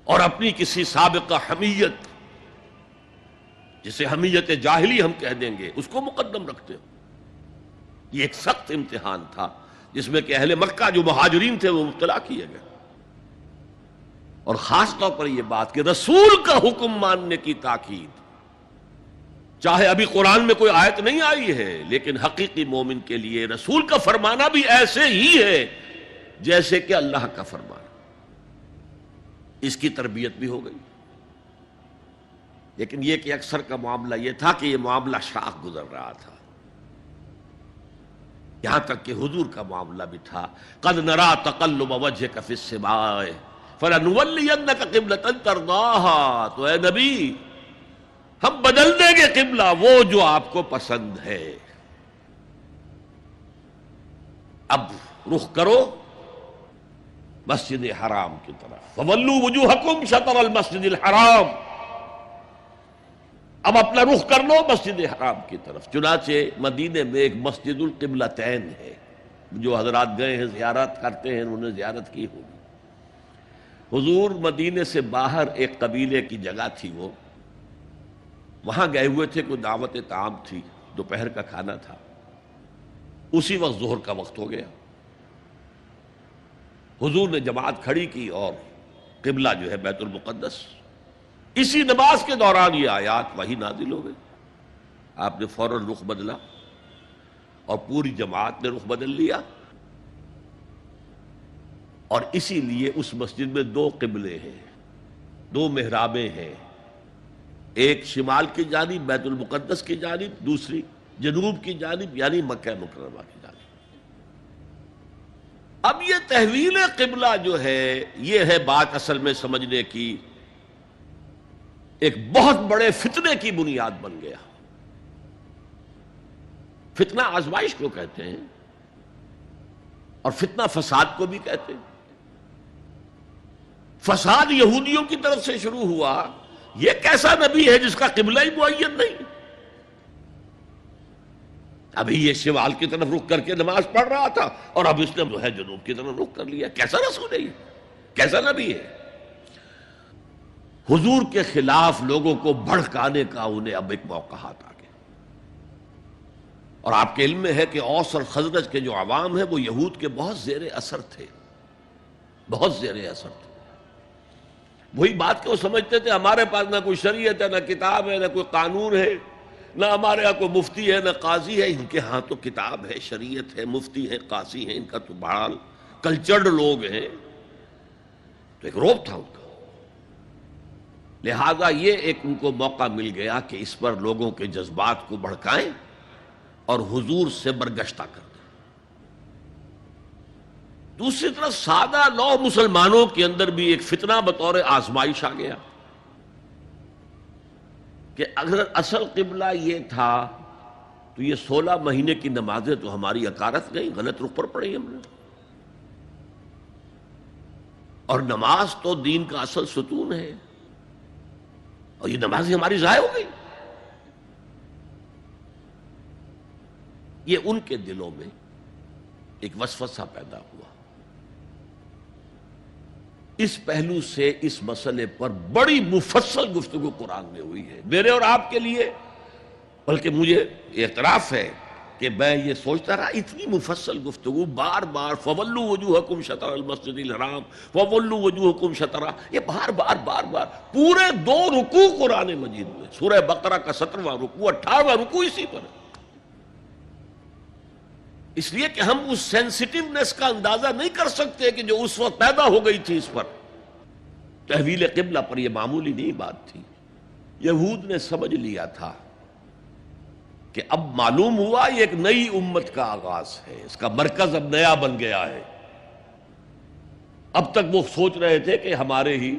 اور اپنی کسی سابقہ حمیت، جسے حمیت جاہلی ہم کہہ دیں گے، اس کو مقدم رکھتے ہو؟ یہ ایک سخت امتحان تھا جس میں کہ اہل مکہ جو مہاجرین تھے وہ مبتلا کیے گئے، اور خاص طور پر یہ بات کہ رسول کا حکم ماننے کی تاکید، چاہے ابھی قرآن میں کوئی آیت نہیں آئی ہے لیکن حقیقی مومن کے لیے رسول کا فرمانا بھی ایسے ہی ہے جیسے کہ اللہ کا فرمانا، اس کی تربیت بھی ہو گئی۔ لیکن یہ کہ اکثر کا معاملہ یہ تھا کہ یہ معاملہ شاخ گزر رہا تھا، یہاں تک کہ حضور کا معاملہ بھی تھا قد نرا تقلب وجهك في السماء فلنولینک قبلۃ ترضاها، تو اے نبی ہم بدل دیں گے قبلہ وہ جو آپ کو پسند ہے. اب رخ کرو مسجد حرام کی طرف. فولوا وجوہکم شطر المسجد الحرام. اب اپنا رخ کر لو مسجد حرام کی طرف. چنانچہ مدینے میں ایک مسجد القبلتین ہے. جو حضرات گئے ہیں زیارت کرتے ہیں انہوں نے زیارت کی ہوگی. حضور مدینے سے باہر ایک قبیلے کی جگہ تھی، وہ وہاں گئے ہوئے تھے. کوئی دعوت طعام تھی، دوپہر کا کھانا تھا. اسی وقت ظہر کا وقت ہو گیا. حضور نے جماعت کھڑی کی اور قبلہ جو ہے بیت المقدس. اسی نماز کے دوران یہ آیات وہی نازل ہو گئی. آپ نے فوراً رخ بدلا اور پوری جماعت نے رخ بدل لیا. اور اسی لیے اس مسجد میں دو قبلے ہیں، دو محرابیں ہیں. ایک شمال کی جانب بیت المقدس کی جانب، دوسری جنوب کی جانب یعنی مکہ مکرمہ کی جانب. اب یہ تحویل قبلہ جو ہے یہ ہے بات اصل میں سمجھنے کی. ایک بہت بڑے فتنے کی بنیاد بن گیا. فتنہ آزمائش کو کہتے ہیں اور فتنہ فساد کو بھی کہتے ہیں. فساد یہودیوں کی طرف سے شروع ہوا. یہ کیسا نبی ہے جس کا قبلہ ہی معین نہیں؟ ابھی یہ شمال کی طرف رخ کر کے نماز پڑھ رہا تھا اور اب اس نے جو ہے جنوب کی طرف رخ کر لیا. کیسا رسول ہے یہ؟ کیسا نبی ہے؟ حضور کے خلاف لوگوں کو بھڑکانے کا انہیں اب ایک موقع ہاتھ آ گیا. اور آپ کے علم میں ہے کہ اوس اور خزرج کے جو عوام ہیں وہ یہود کے بہت زیر اثر تھے، بہت زیر اثر تھے. وہی بات کہ وہ سمجھتے تھے ہمارے پاس نہ کوئی شریعت ہے، نہ کتاب ہے، نہ کوئی قانون ہے، نہ ہمارے ہاں کوئی مفتی ہے، نہ قاضی ہے. ان کے ہاں تو کتاب ہے، شریعت ہے، مفتی ہے، قاضی ہے. ان کا تو بہرحال کلچرڈ لوگ ہیں. تو ایک روب تھا ان کا. لہذا یہ ایک ان کو موقع مل گیا کہ اس پر لوگوں کے جذبات کو بھڑکائیں اور حضور سے برگشتہ کر دیں. دوسری طرف سادہ لو مسلمانوں کے اندر بھی ایک فتنہ بطور آزمائش آ گیا کہ اگر اصل قبلہ یہ تھا تو یہ 16 مہینے کی نمازیں تو ہماری اکارت گئی، غلط رخ پر پڑی ہم نے. اور نماز تو دین کا اصل ستون ہے اور یہ نماز ہماری ضائع ہو گئی. یہ ان کے دلوں میں ایک وسوسہ پیدا ہوا. اس پہلو سے اس مسئلے پر بڑی مفصل گفتگو قرآن میں ہوئی ہے میرے اور آپ کے لیے. بلکہ مجھے اعتراف ہے کہ میں یہ سوچتا رہا اتنی مفصل گفتگو بار بار فولوا وجوہکم شطر المسجد الحرام، فولوا وجوہکم شطرہ، یہ بار بار بار بار پورے 2 رکوع قرآن مجید میں. سورہ بقرہ کا 17واں رکوع 18واں رکوع اسی پر ہے. اس لیے کہ ہم اس سینسٹیونیس کا اندازہ نہیں کر سکتے کہ جو اس وقت پیدا ہو گئی تھی اس پر. تحویل قبلہ پر یہ معمولی نہیں بات تھی. یہود نے سمجھ لیا تھا کہ اب معلوم ہوا یہ ایک نئی امت کا آغاز ہے، اس کا مرکز اب نیا بن گیا ہے. اب تک وہ سوچ رہے تھے کہ ہمارے ہی.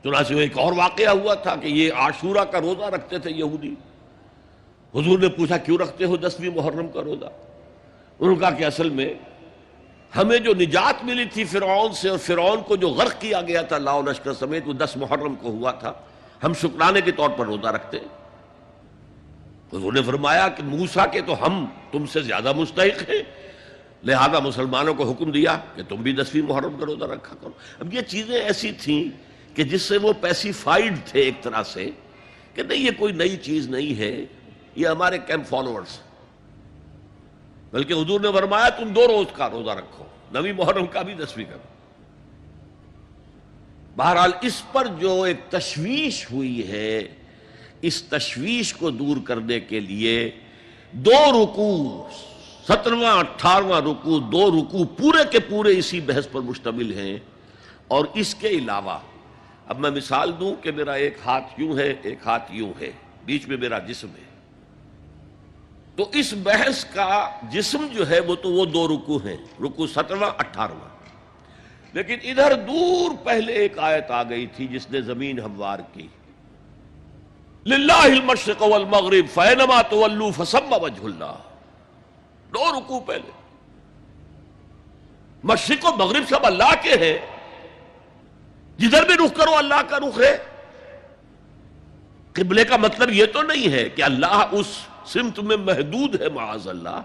چنانچہ ایک اور واقعہ ہوا تھا کہ یہ عاشورہ کا روزہ رکھتے تھے یہودی. حضور نے پوچھا کیوں رکھتے ہو 10ویں محرم کا روزہ؟ انہوں نے کہا کہ اصل میں ہمیں جو نجات ملی تھی فرعون سے، اور فرعون کو جو غرق کیا گیا تھا لاؤ لشکر سمیت، وہ 10 محرم کو ہوا تھا. ہم شکرانے کے طور پر روزہ رکھتے. حضور نے فرمایا کہ موسیٰ کے تو ہم تم سے زیادہ مستحق ہیں، لہذا مسلمانوں کو حکم دیا کہ تم بھی 10ویں محرم کا روزہ رکھا کرو. اب یہ چیزیں ایسی تھیں کہ جس سے وہ پیسیفائیڈ تھے ایک طرح سے کہ نہیں یہ کوئی نئی چیز نہیں ہے، یہ ہمارے کیمپ فالوورز. بلکہ حضور نے فرمایا تم 2 روز کا روزہ رکھو، 9ویں محرم کا بھی 10ویں کا بھی. بہرحال اس پر جو ایک تشویش ہوئی ہے، اس تشویش کو دور کرنے کے لیے 2 رکوع 17واں 18واں رکوع 2 رکوع پورے کے پورے اسی بحث پر مشتمل ہیں. اور اس کے علاوہ اب میں مثال دوں کہ میرا ایک ہاتھ یوں ہے، ایک ہاتھ یوں ہے، بیچ میں میرا جسم ہے. تو اس بحث کا جسم جو ہے وہ 2 رکوع ہیں، رکوع 17واں 18واں. لیکن ادھر دور پہلے ایک آیت آ گئی تھی جس نے زمین ہموار کی. للہ المشرق والمغرب فینما تولوا فثم وجہ اللہ. 2 رکوع پہلے مشرق و مغرب سب اللہ کے ہیں، جدھر بھی رخ کرو اللہ کا رخ ہے. قبلے کا مطلب یہ تو نہیں ہے کہ اللہ اس سمت میں محدود ہے، معاذ اللہ.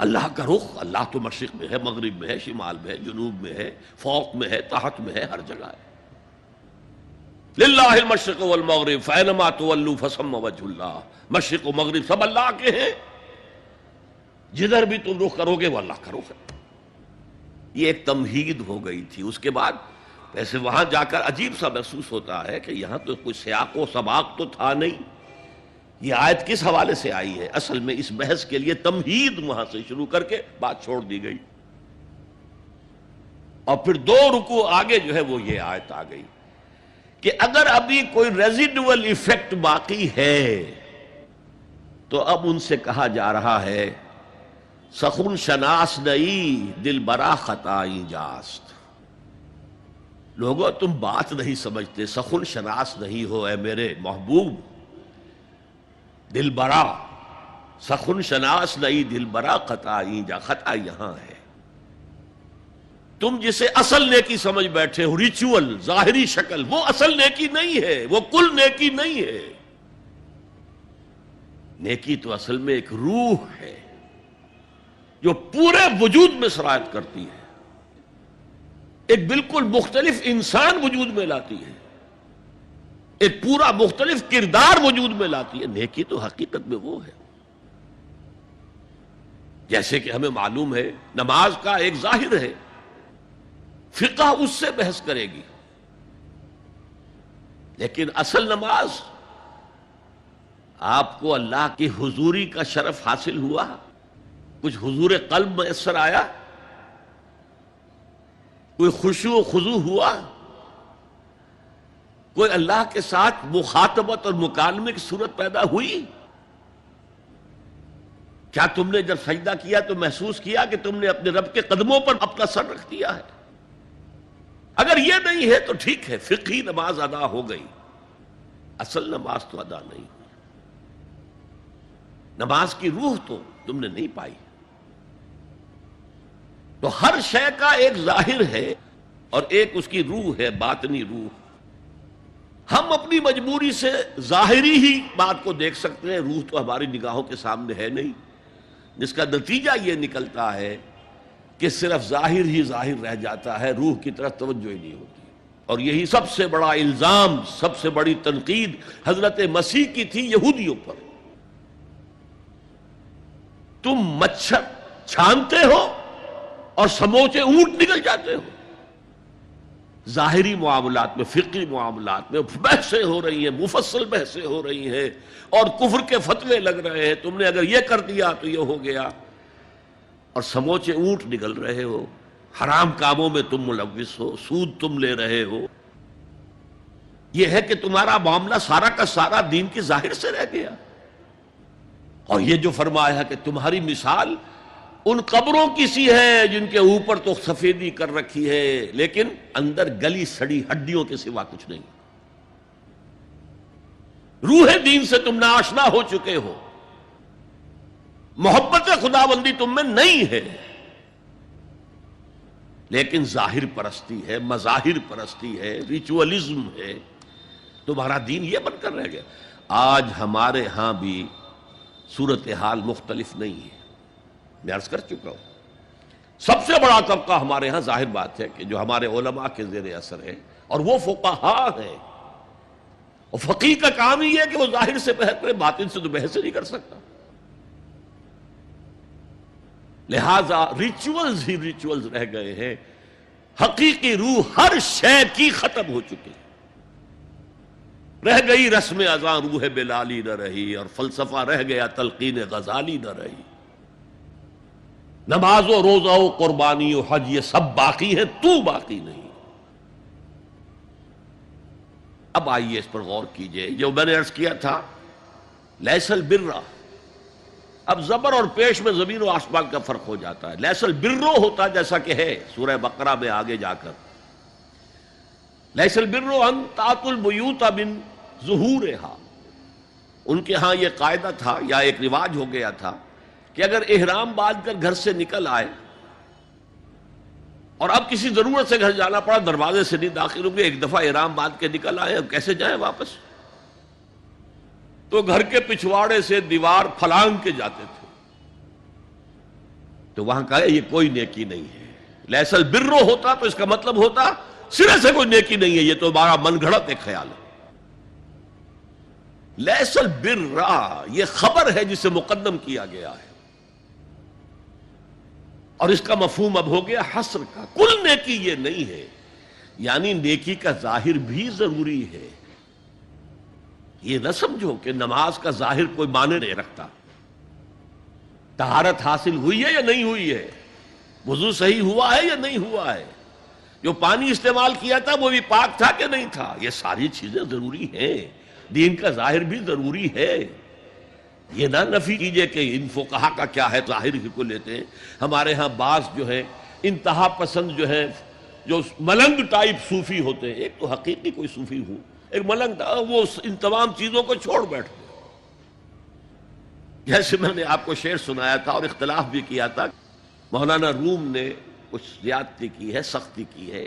اللہ کا رخ، اللہ تو مشرق میں ہے، مغرب میں ہے، شمال میں ہے، جنوب میں ہے، فوق میں ہے، تحت میں ہے، ہر جگہ ہے. للہ المشرق والمغرب فینما تولوا فثم وجہ اللہ. مشرق و مغرب سب اللہ کے ہیں، جدھر بھی تم رخ کرو گے وہ اللہ کا رخ ہے. یہ ایک تمہید ہو گئی تھی. اس کے بعد ویسے وہاں جا کر عجیب سا محسوس ہوتا ہے کہ یہاں تو کوئی سیاق و سباق تو تھا نہیں. یہ آیت کس حوالے سے آئی ہے؟ اصل میں اس بحث کے لیے تمہید وہاں سے شروع کر کے بات چھوڑ دی گئی، اور پھر 2 رکوع آگے جو ہے وہ یہ آیت آ گئی کہ اگر ابھی کوئی ریزیڈول ایفیکٹ باقی ہے تو اب ان سے کہا جا رہا ہے سخن شناس نئی دل برا خطائی جاست. لوگو تم بات نہیں سمجھتے، سخن شناس نہیں ہو اے میرے محبوب. دل برا، سخن شناس نئی دل برا خطائی جا. خطا یہاں ہے، تم جسے اصل نیکی سمجھ بیٹھے ہو، ریچول، ظاہری شکل، وہ اصل نیکی نہیں ہے، وہ کل نیکی نہیں ہے. نیکی تو اصل میں ایک روح ہے جو پورے وجود میں سرایت کرتی ہے، ایک بالکل مختلف انسان وجود میں لاتی ہے، ایک پورا مختلف کردار وجود میں لاتی ہے. نیکی تو حقیقت میں وہ ہے. جیسے کہ ہمیں معلوم ہے نماز کا ایک ظاہر ہے، فقہ اس سے بحث کرے گی، لیکن اصل نماز آپ کو اللہ کی حضوری کا شرف حاصل ہوا، کچھ حضور قلب میسر آیا، کوئی خشوع و خضوع ہوا، کوئی اللہ کے ساتھ مخاطبت اور مکالمے کی صورت پیدا ہوئی. کیا تم نے جب سجدہ کیا تو محسوس کیا کہ تم نے اپنے رب کے قدموں پر اپنا سر رکھ دیا ہے؟ اگر یہ نہیں ہے تو ٹھیک ہے، فقہی نماز ادا ہو گئی، اصل نماز تو ادا نہیں ہوئی. نماز کی روح تو تم نے نہیں پائی. تو ہر شے کا ایک ظاہر ہے اور ایک اس کی روح ہے، باطنی روح. ہم اپنی مجبوری سے ظاہری ہی بات کو دیکھ سکتے ہیں، روح تو ہماری نگاہوں کے سامنے ہے نہیں، جس کا نتیجہ یہ نکلتا ہے کہ صرف ظاہر ہی ظاہر رہ جاتا ہے، روح کی طرف توجہ ہی نہیں ہوتی. اور یہی سب سے بڑا الزام، سب سے بڑی تنقید حضرت مسیح کی تھی یہودیوں پر. تم مچھر چھانتے ہو اور سموچے اونٹ نکل جاتے ہو. ظاہری معاملات میں، فقہی معاملات میں بحثیں ہو رہی ہیں، مفصل بحثیں ہو رہی ہیں، اور کفر کے فتوے لگ رہے ہیں. تم نے اگر یہ کر دیا تو یہ ہو گیا، اور سموچے اونٹ نکل رہے ہو. حرام کاموں میں تم ملوث ہو، سود تم لے رہے ہو. یہ ہے کہ تمہارا معاملہ سارا کا سارا دین کی ظاہر سے رہ گیا. اور یہ جو فرمایا کہ تمہاری مثال ان قبروں کی سی ہے جن کے اوپر تو سفیدی کر رکھی ہے لیکن اندر گلی سڑی ہڈیوں کے سوا کچھ نہیں. روح دین سے تم ناآشنا ہو چکے ہو، محبت خداوندی تم میں نہیں ہے، لیکن ظاہر پرستی ہے، مظاہر پرستی ہے، ریچولزم ہے. تمہارا دین یہ بن کر رہ گیا. آج ہمارے ہاں بھی صورتحال مختلف نہیں ہے. میں عرض کر چکا ہوں، سب سے بڑا طبقہ ہمارے ہاں ظاہر بات ہے کہ جو ہمارے علماء کے زیر اثر ہے، اور وہ فقہاء ہیں. اور فقیہ کا کام ہی ہے کہ وہ ظاہر سے بحث کرے، باطن سے تو بحث نہیں کر سکتا. لہذا ریچولز ہی ریچولز رہ گئے ہیں، حقیقی روح ہر شے کی ختم ہو چکی. رہ گئی رسم اذاں روح بلالی نہ رہی، اور فلسفہ رہ گیا تلقین غزالی نہ رہی. نماز و روزہ و قربانی و حج یہ سب باقی ہے، تو باقی نہیں. اب آئیے اس پر غور کیجئے. جو میں نے عرض کیا تھا لیس البر، اب زبر اور پیش میں زمین و آسمان کا فرق ہو جاتا ہے. لیس البر ہوتا جیسا کہ ہے سورہ بقرہ میں آگے جا کر، لیس البر ان تاتوا البیوت من ظہورہا، ان کے ہاں یہ قاعدہ تھا یا ایک رواج ہو گیا تھا کہ اگر احرام باندھ کر گھر سے نکل آئے اور اب کسی ضرورت سے گھر جانا پڑا، دروازے سے نہیں داخل ہوں گے، ایک دفعہ احرام باندھ کے نکل آئے، اب کیسے جائیں واپس؟ تو گھر کے پچھواڑے سے دیوار پھلانگ کے جاتے تھے. تو وہاں کہا یہ کوئی نیکی نہیں ہے. لیس البر ہوتا تو اس کا مطلب ہوتا سرے سے کوئی نیکی نہیں ہے، یہ تو ہمارا من گھڑت ایک خیال ہے. لیس البر یہ خبر ہے جسے مقدم کیا گیا ہے، اور اس کا مفہوم اب ہو گیا حصر کا. کل نیکی یہ نہیں ہے، یعنی نیکی کا ظاہر بھی ضروری ہے. یہ نہ سمجھو کہ نماز کا ظاہر کوئی معنی نہیں رکھتا. طہارت حاصل ہوئی ہے یا نہیں ہوئی ہے، وضو صحیح ہوا ہے یا نہیں ہوا ہے، جو پانی استعمال کیا تھا وہ بھی پاک تھا کہ نہیں تھا، یہ ساری چیزیں ضروری ہیں. دین کا ظاہر بھی ضروری ہے. یہ نہ نفی کیجئے کہ ان فقہا کا کیا ہے، ظاہر ہی کو لیتے ہیں. ہمارے ہاں بعض جو ہے انتہا پسند جو ہے، جو ملنگ ٹائپ صوفی ہوتے ہیں، ایک تو حقیقی کوئی صوفی ہوں، ایک ملنگ تھا، وہ ان تمام چیزوں کو چھوڑ بیٹھتے. جیسے میں نے آپ کو شعر سنایا تھا اور اختلاف بھی کیا تھا، مولانا روم نے کچھ زیادتی کی ہے، سختی کی ہے،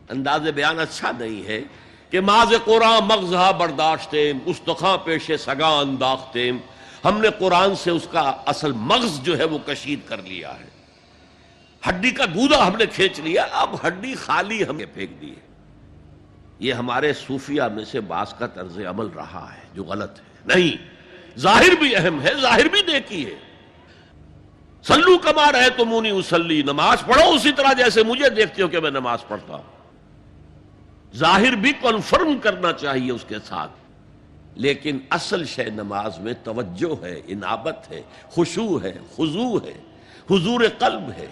انداز بیان اچھا نہیں ہے کہ ماز قرآن مغزہ برداشتیم استخاں پیش سگاں انداختیم. ہم نے قرآن سے اس کا اصل مغز جو ہے وہ کشید کر لیا ہے، ہڈی کا گودا ہم نے کھینچ لیا، اب ہڈی خالی ہم نے پھینک دی ہے. یہ ہمارے صوفیہ میں سے بعض کا طرز عمل رہا ہے جو غلط ہے. نہیں، ظاہر بھی اہم ہے، ظاہر بھی نیکی ہے. صلو کما رأیتمونی اصلی، نماز پڑھو اسی طرح جیسے مجھے دیکھتے ہو کہ میں نماز پڑھتا ہوں. ظاہر بھی کنفرم کرنا چاہیے اس کے ساتھ، لیکن اصل شے نماز میں توجہ ہے، انابت ہے، خشوع ہے، خضوع ہے، حضور قلب ہے.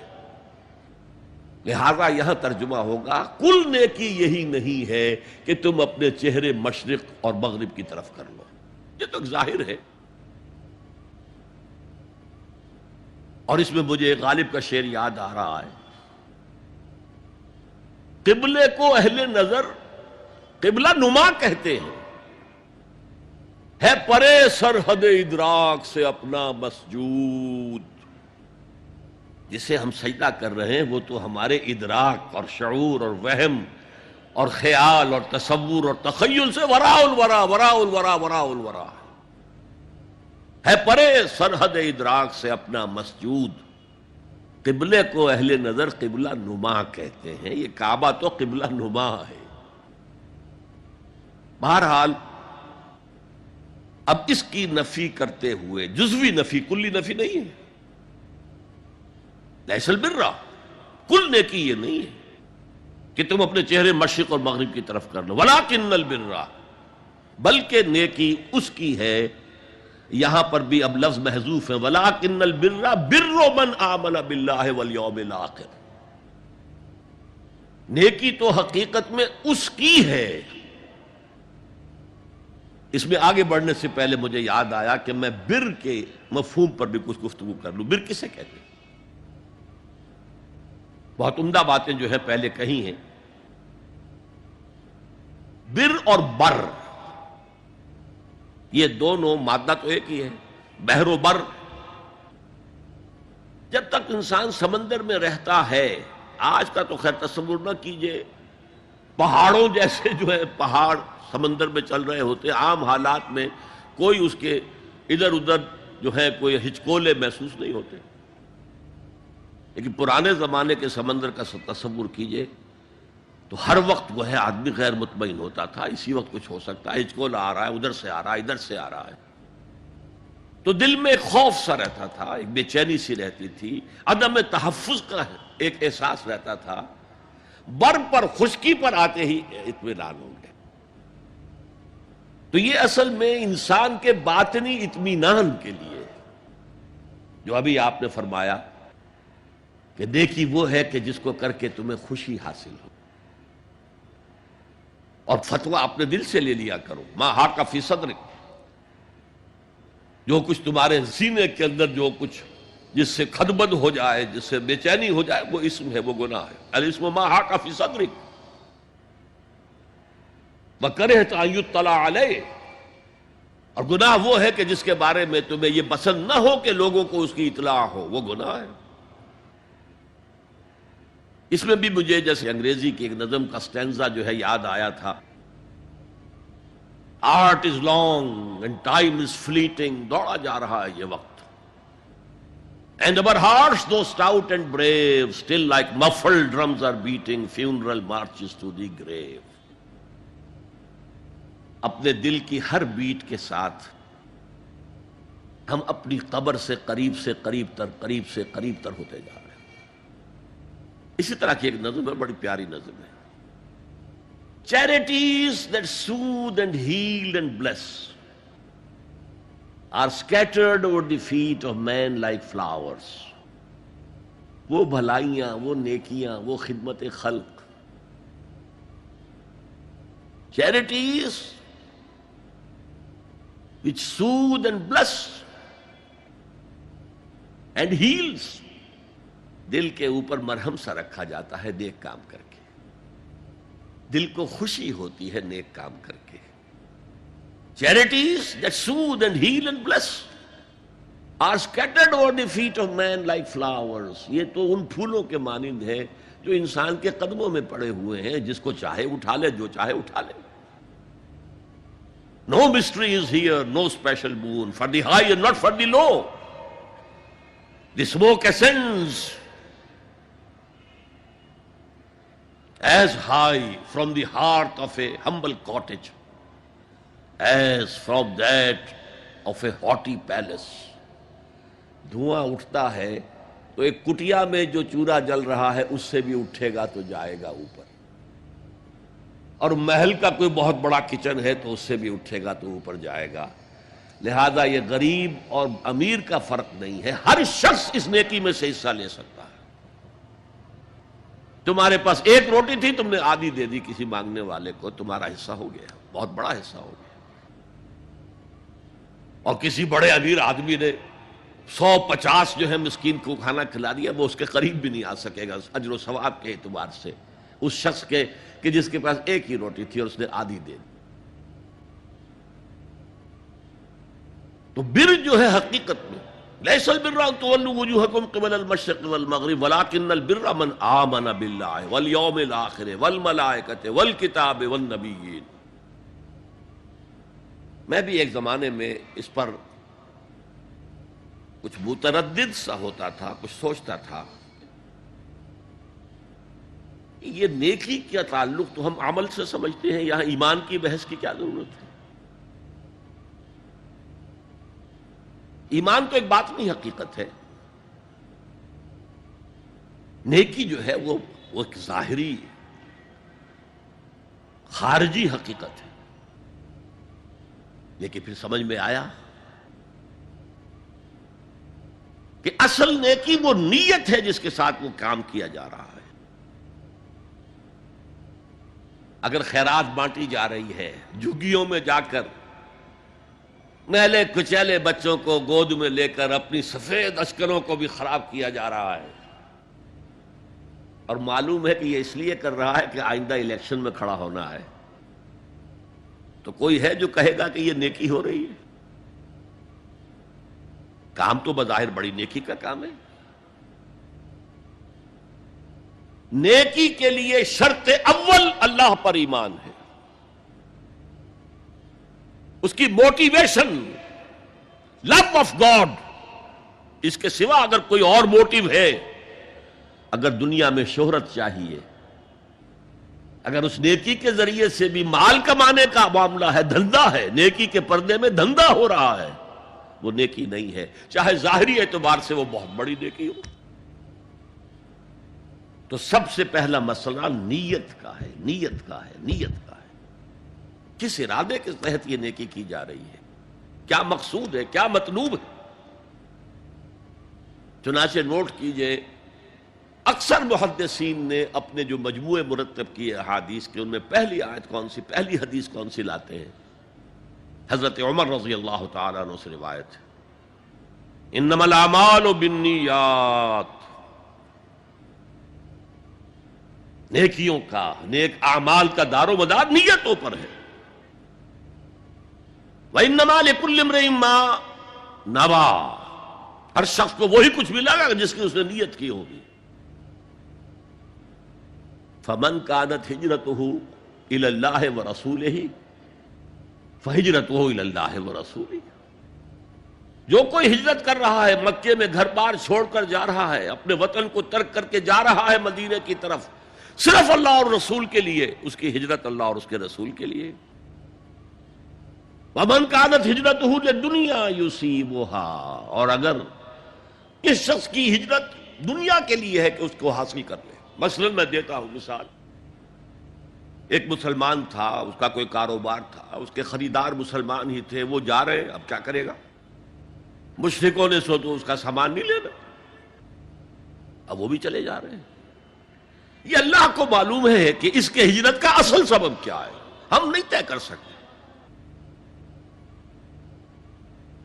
لہذا یہاں ترجمہ ہوگا کل نیکی یہی نہیں ہے کہ تم اپنے چہرے مشرق اور مغرب کی طرف کر لو. یہ تو ظاہر ہے. اور اس میں مجھے غالب کا شعر یاد آ رہا ہے، قبلے کو اہل نظر قبلہ نما کہتے ہیں، ہے پرے سرحد ادراک سے اپنا مسجود. جسے ہم سجدہ کر رہے ہیں وہ تو ہمارے ادراک اور شعور اور وہم اور خیال اور تصور اور تخیل سے وراء الورا وراء الورا وراء الورا ہے. پرے سرحد ادراک سے اپنا مسجود. قبلے کو اہل نظر قبلہ نما کہتے ہیں، یہ کعبہ تو قبلہ نما ہے. بہرحال اب اس کی نفی کرتے ہوئے، جزوی نفی، کلی نفی نہیں ہے. لیس البر، کل نیکی یہ نہیں ہے کہ تم اپنے چہرے مشرق اور مغرب کی طرف کر لو. ولکن البر، بلکہ نیکی اس کی ہے. یہاں پر بھی اب لفظ محذوف ہے، ولکن البر بر من آمن باللہ والیوم الآخر. نیکی تو حقیقت میں اس کی ہے. اس میں آگے بڑھنے سے پہلے مجھے یاد آیا کہ میں بر کے مفہوم پر بھی کچھ گفتگو کر لوں. بر کسے کہتے ہیں؟ بہت عمدہ باتیں جو ہے پہلے کہی ہیں. بر اور بر یہ دونوں مادہ تو ایک ہی ہے، بحر و بر. جب تک انسان سمندر میں رہتا ہے، آج کا تو خیر تصور نہ کیجئے، پہاڑوں جیسے جو ہے پہاڑ سمندر میں چل رہے ہوتے، عام حالات میں کوئی اس کے ادھر ادھر جو ہے کوئی ہچکولے محسوس نہیں ہوتے. لیکن پرانے زمانے کے سمندر کا تصور کیجئے تو ہر وقت وہ ہے آدمی غیر مطمئن ہوتا تھا. اسی وقت کچھ ہو سکتا ہے، ہچکولا آ رہا ہے، ادھر سے آ رہا ہے، ادھر سے آ رہا ہے، تو دل میں ایک خوف سا رہتا تھا، ایک بے چینی سی رہتی تھی، عدم تحفظ کا ایک احساس رہتا تھا. بر پر، خشکی پر آتے ہی اطمینان ہو گئے. تو یہ اصل میں انسان کے باطنی اطمینان کے لیے، جو ابھی آپ نے فرمایا کہ نیکی وہ ہے کہ جس کو کر کے تمہیں خوشی حاصل ہو. اور فتویٰ اپنے دل سے لے لیا کرو. ما حاک فی صدرک، جو کچھ تمہارے سینے کے اندر جو کچھ جس سے خدبد ہو جائے، جس سے بے چینی ہو جائے، وہ اسم ہے، وہ گناہ ہے. الاسم ما حاک فی صدرک. وَكَرِهْتَ أَن يُطَّلَعَ عَلَيْهِ، اور گناہ وہ ہے کہ جس کے بارے میں تمہیں یہ پسند نہ ہو کہ لوگوں کو اس کی اطلاع ہو، وہ گناہ ہے۔ اس میں بھی مجھے جیسے انگریزی کی ایک نظم کا سٹینزا جو ہے یاد آیا تھا، art is long and time is fleeting, دوڑا جا رہا ہے یہ وقت، and our hearts though stout and brave still like muffled drums are beating funeral marches to the grave۔ اپنے دل کی ہر بیٹ کے ساتھ ہم اپنی قبر سے قریب سے قریب تر ہوتے جا رہے ہیں۔ اسی طرح کی ایک نظم ہے، بڑی پیاری نظم ہے، Charities that soothe and heal and bless are scattered over the feet of men like flowers۔ وہ بھلائیاں، وہ نیکیاں، وہ خدمت خلق، charities which soothe and bless and heals، دل کے اوپر مرہم سا رکھا جاتا ہے نیک کام کر کے، دل کو خوشی ہوتی ہے نیک کام کر کے۔ Charities that soothe and heal and bless are scattered over the feet of men like flowers۔ یہ تو ان پھولوں کے مانند ہے جو انسان کے قدموں میں پڑے ہوئے ہیں، جس کو چاہے اٹھا لے، جو چاہے اٹھا لے۔ No mystery is here, no special boon for the high and not for the low۔ The smoke ascends as high from the hearth of a humble cottage as from that of a haughty palace۔ دھواں اٹھتا ہے تو ایک کٹیا میں جو چورا جل رہا ہے اس سے بھی اٹھے گا تو جائے گا اوپر، اور محل کا کوئی بہت بڑا کچن ہے تو اس سے بھی اٹھے گا تو اوپر جائے گا۔ لہذا یہ غریب اور امیر کا فرق نہیں ہے، ہر شخص اس نیکی میں سے حصہ لے سکتا ہے۔ تمہارے پاس ایک روٹی تھی، تم نے آدھی دے دی کسی مانگنے والے کو، تمہارا حصہ ہو گیا، بہت بڑا حصہ ہو گیا۔ اور کسی بڑے امیر آدمی نے 150 جو ہے مسکین کو کھانا کھلا دیا، وہ اس کے قریب بھی نہیں آ سکے گا اجر و ثواب کے اعتبار سے اس شخص کے کہ جس کے پاس ایک ہی روٹی تھی اور اس نے آدھی دے دی۔ تو بر جو ہے حقیقت میں لیس البر ان تولوا وجوہکم قبل المشرق والمغرب ولکن البر من آمن باللہ والیوم الآخر والملائکۃ والکتاب والنبیین۔ میں بھی ایک زمانے میں اس پر کچھ متردد سا ہوتا تھا، کچھ سوچتا تھا، یہ نیکی کا تعلق تو ہم عمل سے سمجھتے ہیں، یہاں ایمان کی بحث کی کیا ضرورت ہے؟ ایمان تو ایک باطنی حقیقت ہے، نیکی جو ہے وہ ایک ظاہری خارجی حقیقت ہے۔ لیکن پھر سمجھ میں آیا کہ اصل نیکی وہ نیت ہے جس کے ساتھ وہ کام کیا جا رہا ہے۔ اگر خیرات بانٹی جا رہی ہے، جھگیوں میں جا کر میلے کچیلے بچوں کو گود میں لے کر اپنی سفید اشکروں کو بھی خراب کیا جا رہا ہے، اور معلوم ہے کہ یہ اس لیے کر رہا ہے کہ آئندہ الیکشن میں کھڑا ہونا ہے، تو کوئی ہے جو کہے گا کہ یہ نیکی ہو رہی ہے؟ کام تو بظاہر بڑی نیکی کا کام ہے۔ نیکی کے لیے شرط اول اللہ پر ایمان ہے، اس کی موٹیویشن لو آف گاڈ، اس کے سوا اگر کوئی اور موٹیو ہے، اگر دنیا میں شہرت چاہیے، اگر اس نیکی کے ذریعے سے بھی مال کمانے کا معاملہ ہے، دھندا ہے، نیکی کے پردے میں دھندا ہو رہا ہے، وہ نیکی نہیں ہے، چاہے ظاہری اعتبار سے وہ بہت بڑی نیکی ہو۔ تو سب سے پہلا مسئلہ نیت کا ہے، نیت کا ہے، نیت کا ہے۔ کس ارادے کے تحت یہ نیکی کی جا رہی ہے، کیا مقصود ہے، کیا مطلوب ہے؟ چنانچہ نوٹ کیجئے، اکثر محدثین نے اپنے جو مجموعے مرتب کیے احادیث کے، ان میں پہلی آیت کون سی، پہلی حدیث کون سی لاتے ہیں؟ حضرت عمر رضی اللہ تعالیٰ عنہ سے روایت ہے، انما الاعمال بالنیات، نیکیوں کا، نیک اعمال کا دار و مدار نیتوں پر ہے۔ وَإِنَّمَا لِكُلِّ امْرِئٍ مَّا نَوَىٰ، ہر شخص کو وہی کچھ ملے گا جس کی اس نے نیت کی ہوگی. فَمَنْ كَانَتْ هِجْرَتُهُ إِلَى اللَّهِ وَرَسُولِهِ فَهِجْرَتُهُ إِلَى اللَّهِ وَرَسُولِهِ. جو کوئی ہجرت کر رہا ہے، مکے میں گھر بار چھوڑ کر جا رہا ہے، اپنے وطن کو ترک کر کے جا رہا ہے مدینے کی طرف، صرف اللہ اور رسول کے لیے، اس کی ہجرت اللہ اور اس کے رسول کے لیے. وَمَنْ كَانَتْ هِجْرَتُهُ لِلدُّنْيَا يُصِيبُهَا، اور اگر اس شخص کی ہجرت دنیا کے لیے ہے کہ اس کو حاصل کر لے. مثلا میں دیتا ہوں مثال، ایک مسلمان تھا، اس کا کوئی کاروبار تھا، اس کے خریدار مسلمان ہی تھے، وہ جا رہے، اب کیا کرے گا؟ مشرکوں نے سو تو اس کا سامان نہیں لینا، اب وہ بھی چلے جا رہے ہیں. یہ اللہ کو معلوم ہے کہ اس کے ہجرت کا اصل سبب کیا ہے، ہم نہیں طے کر سکتے.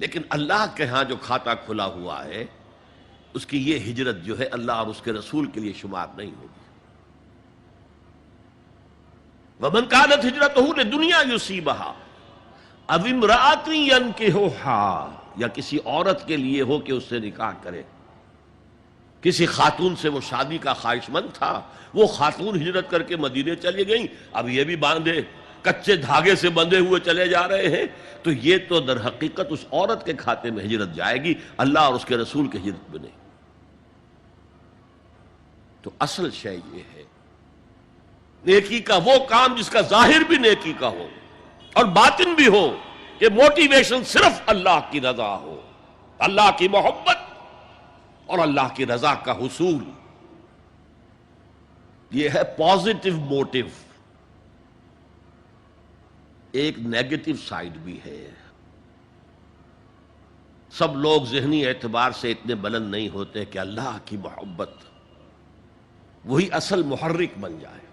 لیکن اللہ کے ہاں جو کھاتا کھلا ہوا ہے، اس کی یہ ہجرت جو ہے اللہ اور اس کے رسول کے لیے شمار نہیں ہوگی. وَمَنْ كَانَتْ هِجْرَتُهُ لِدُنْيَا يُصِيبُهَا أَوْ امْرَأَةٍ يَنكِحُهَا، یا کسی عورت کے لیے ہو کہ اس سے نکاح کرے. کسی خاتون سے وہ شادی کا خواہش مند تھا، وہ خاتون ہجرت کر کے مدینے چلی گئیں، اب یہ بھی باندھے کچے دھاگے سے بندھے ہوئے چلے جا رہے ہیں، تو یہ تو در حقیقت اس عورت کے کھاتے میں ہجرت جائے گی، اللہ اور اس کے رسول کی ہجرت میں نہیں. تو اصل شے یہ ہے، نیکی کا وہ کام جس کا ظاہر بھی نیکی کا ہو اور باطن بھی ہو، کہ موٹیویشن صرف اللہ کی رضا ہو، اللہ کی محبت اور اللہ کی رضا کا حصول. یہ ہے پازیٹو موٹیو. ایک نیگیٹو سائیڈ بھی ہے. سب لوگ ذہنی اعتبار سے اتنے بلند نہیں ہوتے کہ اللہ کی محبت وہی اصل محرک بن جائے.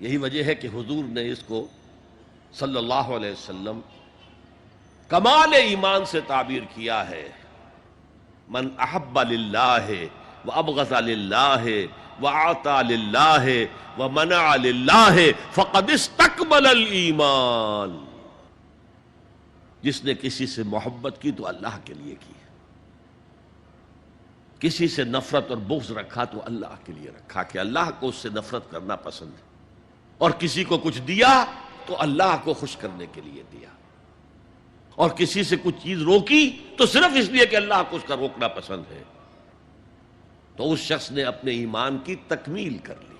یہی وجہ ہے کہ حضور نے اس کو صلی اللہ علیہ وسلم کمال ایمان سے تعبیر کیا ہے. من احب للہ وابغض للہ وعطا للہ ومنع للہ فقد استکمل الایمان. جس نے کسی سے محبت کی تو اللہ کے لیے کی، کسی سے نفرت اور بغض رکھا تو اللہ کے لیے رکھا، کہ اللہ کو اس سے نفرت کرنا پسند ہے، اور کسی کو کچھ دیا تو اللہ کو خوش کرنے کے لیے دیا، اور کسی سے کچھ چیز روکی تو صرف اس لیے کہ اللہ کو اس کا روکنا پسند ہے. تو اس شخص نے اپنے ایمان کی تکمیل کر لی.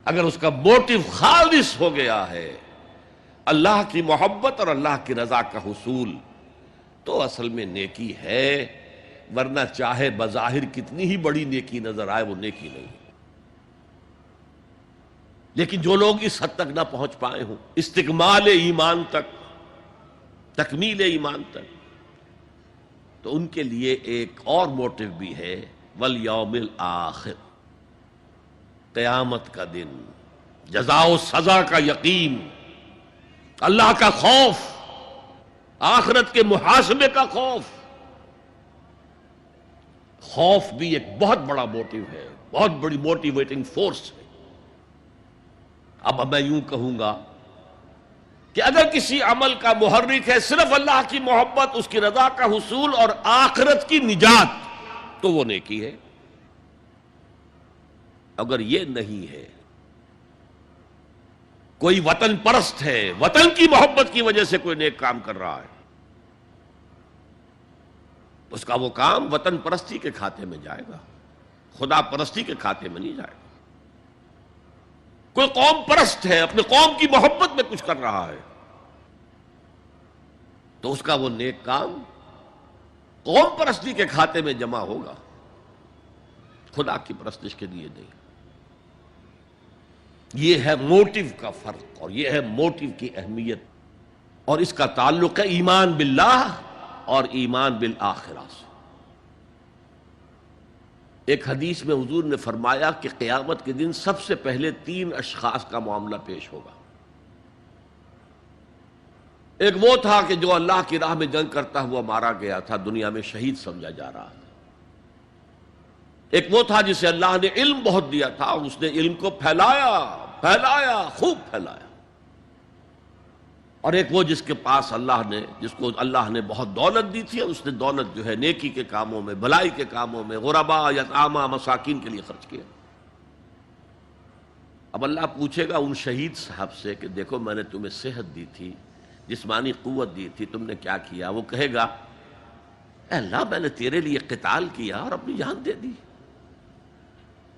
اگر اس کا موٹیو خالص ہو گیا ہے اللہ کی محبت اور اللہ کی رضا کا حصول، تو اصل میں نیکی ہے. ورنہ چاہے بظاہر کتنی ہی بڑی نیکی نظر آئے، وہ نیکی نہیں. لیکن جو لوگ اس حد تک نہ پہنچ پائے ہوں، استکمال ایمان تک، تکمیل ایمان تک، تو ان کے لیے ایک اور موٹیو بھی ہے، والیوم الآخر، قیامت کا دن، جزا و سزا کا یقین، اللہ کا خوف، آخرت کے محاسبے کا خوف. خوف بھی ایک بہت بڑا موٹیو ہے، بہت بڑی موٹیویٹنگ فورس ہے. اب میں یوں کہوں گا کہ اگر کسی عمل کا محرک ہے صرف اللہ کی محبت، اس کی رضا کا حصول اور آخرت کی نجات، تو وہ نیکی ہے. اگر یہ نہیں ہے، کوئی وطن پرست ہے، وطن کی محبت کی وجہ سے کوئی نیک کام کر رہا ہے، اس کا وہ کام وطن پرستی کے کھاتے میں جائے گا، خدا پرستی کے کھاتے میں نہیں جائے گا. کوئی قوم پرست ہے، اپنے قوم کی محبت میں کچھ کر رہا ہے، تو اس کا وہ نیک کام قوم پرستی کے کھاتے میں جمع ہوگا، خدا کی پرستش کے لیے نہیں. یہ ہے موٹیو کا فرق، اور یہ ہے موٹیو کی اہمیت، اور اس کا تعلق ہے ایمان باللہ اور ایمان بالآخرہ سے. ایک حدیث میں حضور نے فرمایا کہ قیامت کے دن سب سے پہلے 3 اشخاص کا معاملہ پیش ہوگا. ایک وہ تھا کہ جو اللہ کی راہ میں جنگ کرتا ہوا مارا گیا تھا، دنیا میں شہید سمجھا جا رہا تھا. ایک وہ تھا جسے اللہ نے علم بہت دیا تھا، اور اس نے علم کو پھیلایا، خوب پھیلایا. اور ایک وہ جس کے پاس جس کو اللہ نے بہت دولت دی تھی اور اس نے دولت جو ہے نیکی کے کاموں میں، بھلائی کے کاموں میں، غرباء، یتامى، مساکین کے لیے خرچ کیا۔ اب اللہ پوچھے گا ان شہید صاحب سے کہ دیکھو میں نے تمہیں صحت دی تھی، جسمانی قوت دی تھی، تم نے کیا کیا؟ وہ کہے گا اے اللہ میں نے تیرے لیے قتال کیا اور اپنی جان دے دی۔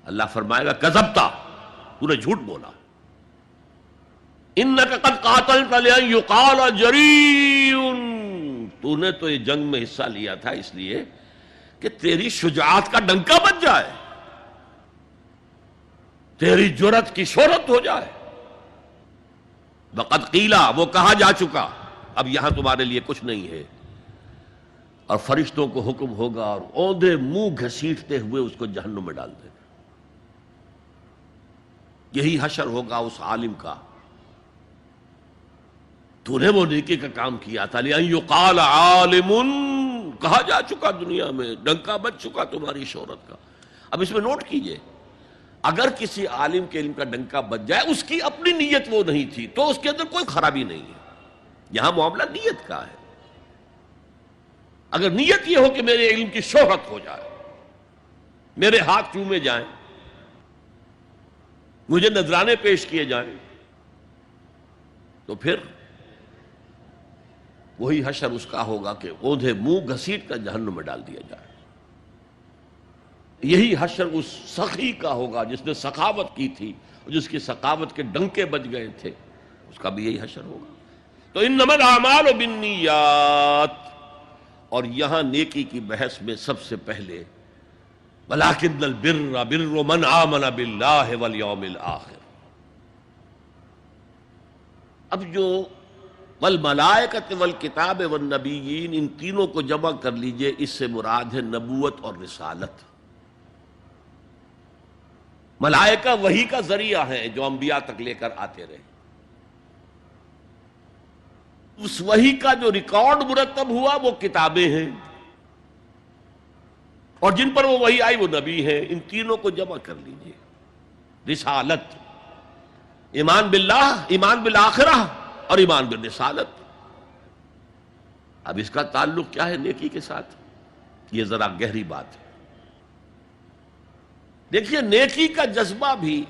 اللہ فرمائے گا کذبتا، تو نے جھوٹ بولا، انک قد قاتلت لأن یقال جریء، تو نے تو یہ جنگ میں حصہ لیا تھا اس لیے کہ تیری شجاعت کا ڈنکا بج جائے، تیری جرأت کی شہرت ہو جائے۔ وقد قیلا، وہ کہا جا چکا، اب یہاں تمہارے لیے کچھ نہیں ہے۔ اور فرشتوں کو حکم ہوگا اور اوندھے منہ گھسیٹتے ہوئے اس کو جہنم میں ڈال دینا۔ یہی حشر ہوگا اس عالم کا، تو نے وہ نیکی کا کام کیا تھا، لأن یقال عالم، کہا جا چکا دنیا میں، ڈنکا بج چکا تمہاری شہرت کا۔ اب اس میں نوٹ کیجئے، اگر کسی عالم کے علم کا ڈنکا بج جائے، اس کی اپنی نیت وہ نہیں تھی تو اس کے اندر کوئی خرابی نہیں ہے۔ یہاں معاملہ نیت کا ہے۔ اگر نیت یہ ہو کہ میرے علم کی شہرت ہو جائے، میرے ہاتھ چومے جائیں، مجھے نذرانے پیش کیے جائیں، تو پھر وہی حشر اس کا ہوگا کہ اوندھے منہ گھسیٹ کر جہنم میں ڈال دیا جائے۔ یہی حشر اس سخی کا ہوگا جس نے سخاوت کی تھی اور جس کی سخاوت کے ڈنکے بج گئے تھے، اس کا بھی یہی حشر ہوگا۔ تو انما الاعمال بالنیات، اور یہاں نیکی کی بحث میں سب سے پہلے ولکن البر بر من آمن باللہ والیوم الآخر۔ اب جو والملائکۃ والکتاب والنبیین، ان تینوں کو جمع کر لیجئے، اس سے مراد ہے نبوت اور رسالت۔ ملائکہ وحی کا ذریعہ ہیں جو انبیاء تک لے کر آتے رہے، اس وحی کا جو ریکارڈ مرتب ہوا وہ کتابیں ہیں، اور جن پر وہ وحی آئی وہ نبی ہیں۔ ان تینوں کو جمع کر لیجئے، رسالت، ایمان باللہ، ایمان بالآخرہ اور ایمان بالرسالت۔ اب اس کا تعلق کیا ہے نیکی کے ساتھ؟ یہ ذرا گہری بات ہے۔ دیکھیے نیکی کا جذبہ بھی،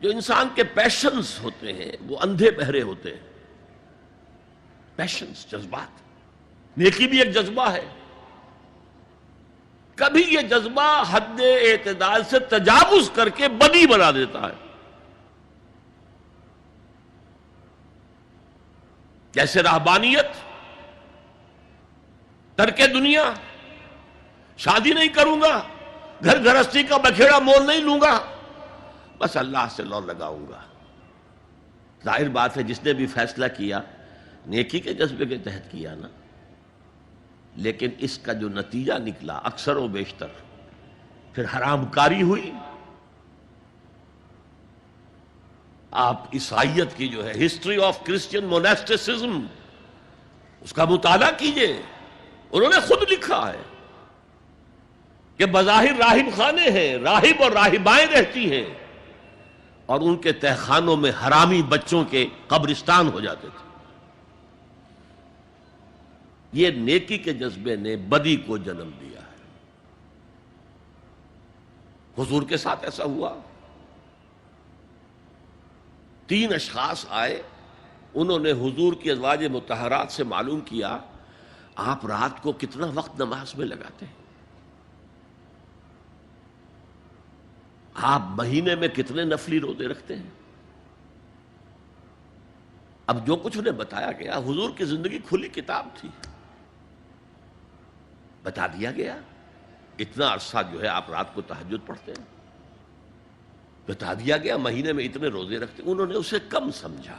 جو انسان کے پیشنز ہوتے ہیں وہ اندھے بہرے ہوتے ہیں۔ پیشنز، جذبات، نیکی بھی ایک جذبہ ہے۔ کبھی یہ جذبہ حد اعتدال سے تجاوز کر کے بدی بنا دیتا ہے، جیسے رہبانیت، ترک دنیا، شادی نہیں کروں گا، گھر گھرستی کا بکھیڑا مول نہیں لوں گا، بس اللہ سے لو لگاؤں گا۔ ظاہر بات ہے جس نے بھی فیصلہ کیا نیکی کے جذبے کے تحت کیا نا، لیکن اس کا جو نتیجہ نکلا اکثر و بیشتر پھر حرام کاری ہوئی۔ آپ عیسائیت کی جو ہے ہسٹری آف کرسچین موناسٹسزم، اس کا مطالعہ کیجئے، انہوں نے خود لکھا ہے کہ بظاہر راہب خانے ہیں، راہب اور راہبائیں رہتی ہیں، اور ان کے تہخانوں میں حرامی بچوں کے قبرستان ہو جاتے تھے۔ یہ نیکی کے جذبے نے بدی کو جنم دیا ہے۔ حضور کے ساتھ ایسا ہوا۔ 3 اشخاص آئے، انہوں نے حضور کی ازواج مطہرات سے معلوم کیا آپ رات کو کتنا وقت نماز میں لگاتے ہیں، آپ مہینے میں کتنے نفلی روزے رکھتے ہیں۔ اب جو کچھ انہیں بتایا گیا، حضور کی زندگی کھلی کتاب تھی، بتا دیا گیا اتنا عرصہ جو ہے آپ رات کو تہجد پڑھتے ہیں، بتا دیا گیا مہینے میں اتنے روزے رکھتے ہیں۔ انہوں نے اسے کم سمجھا،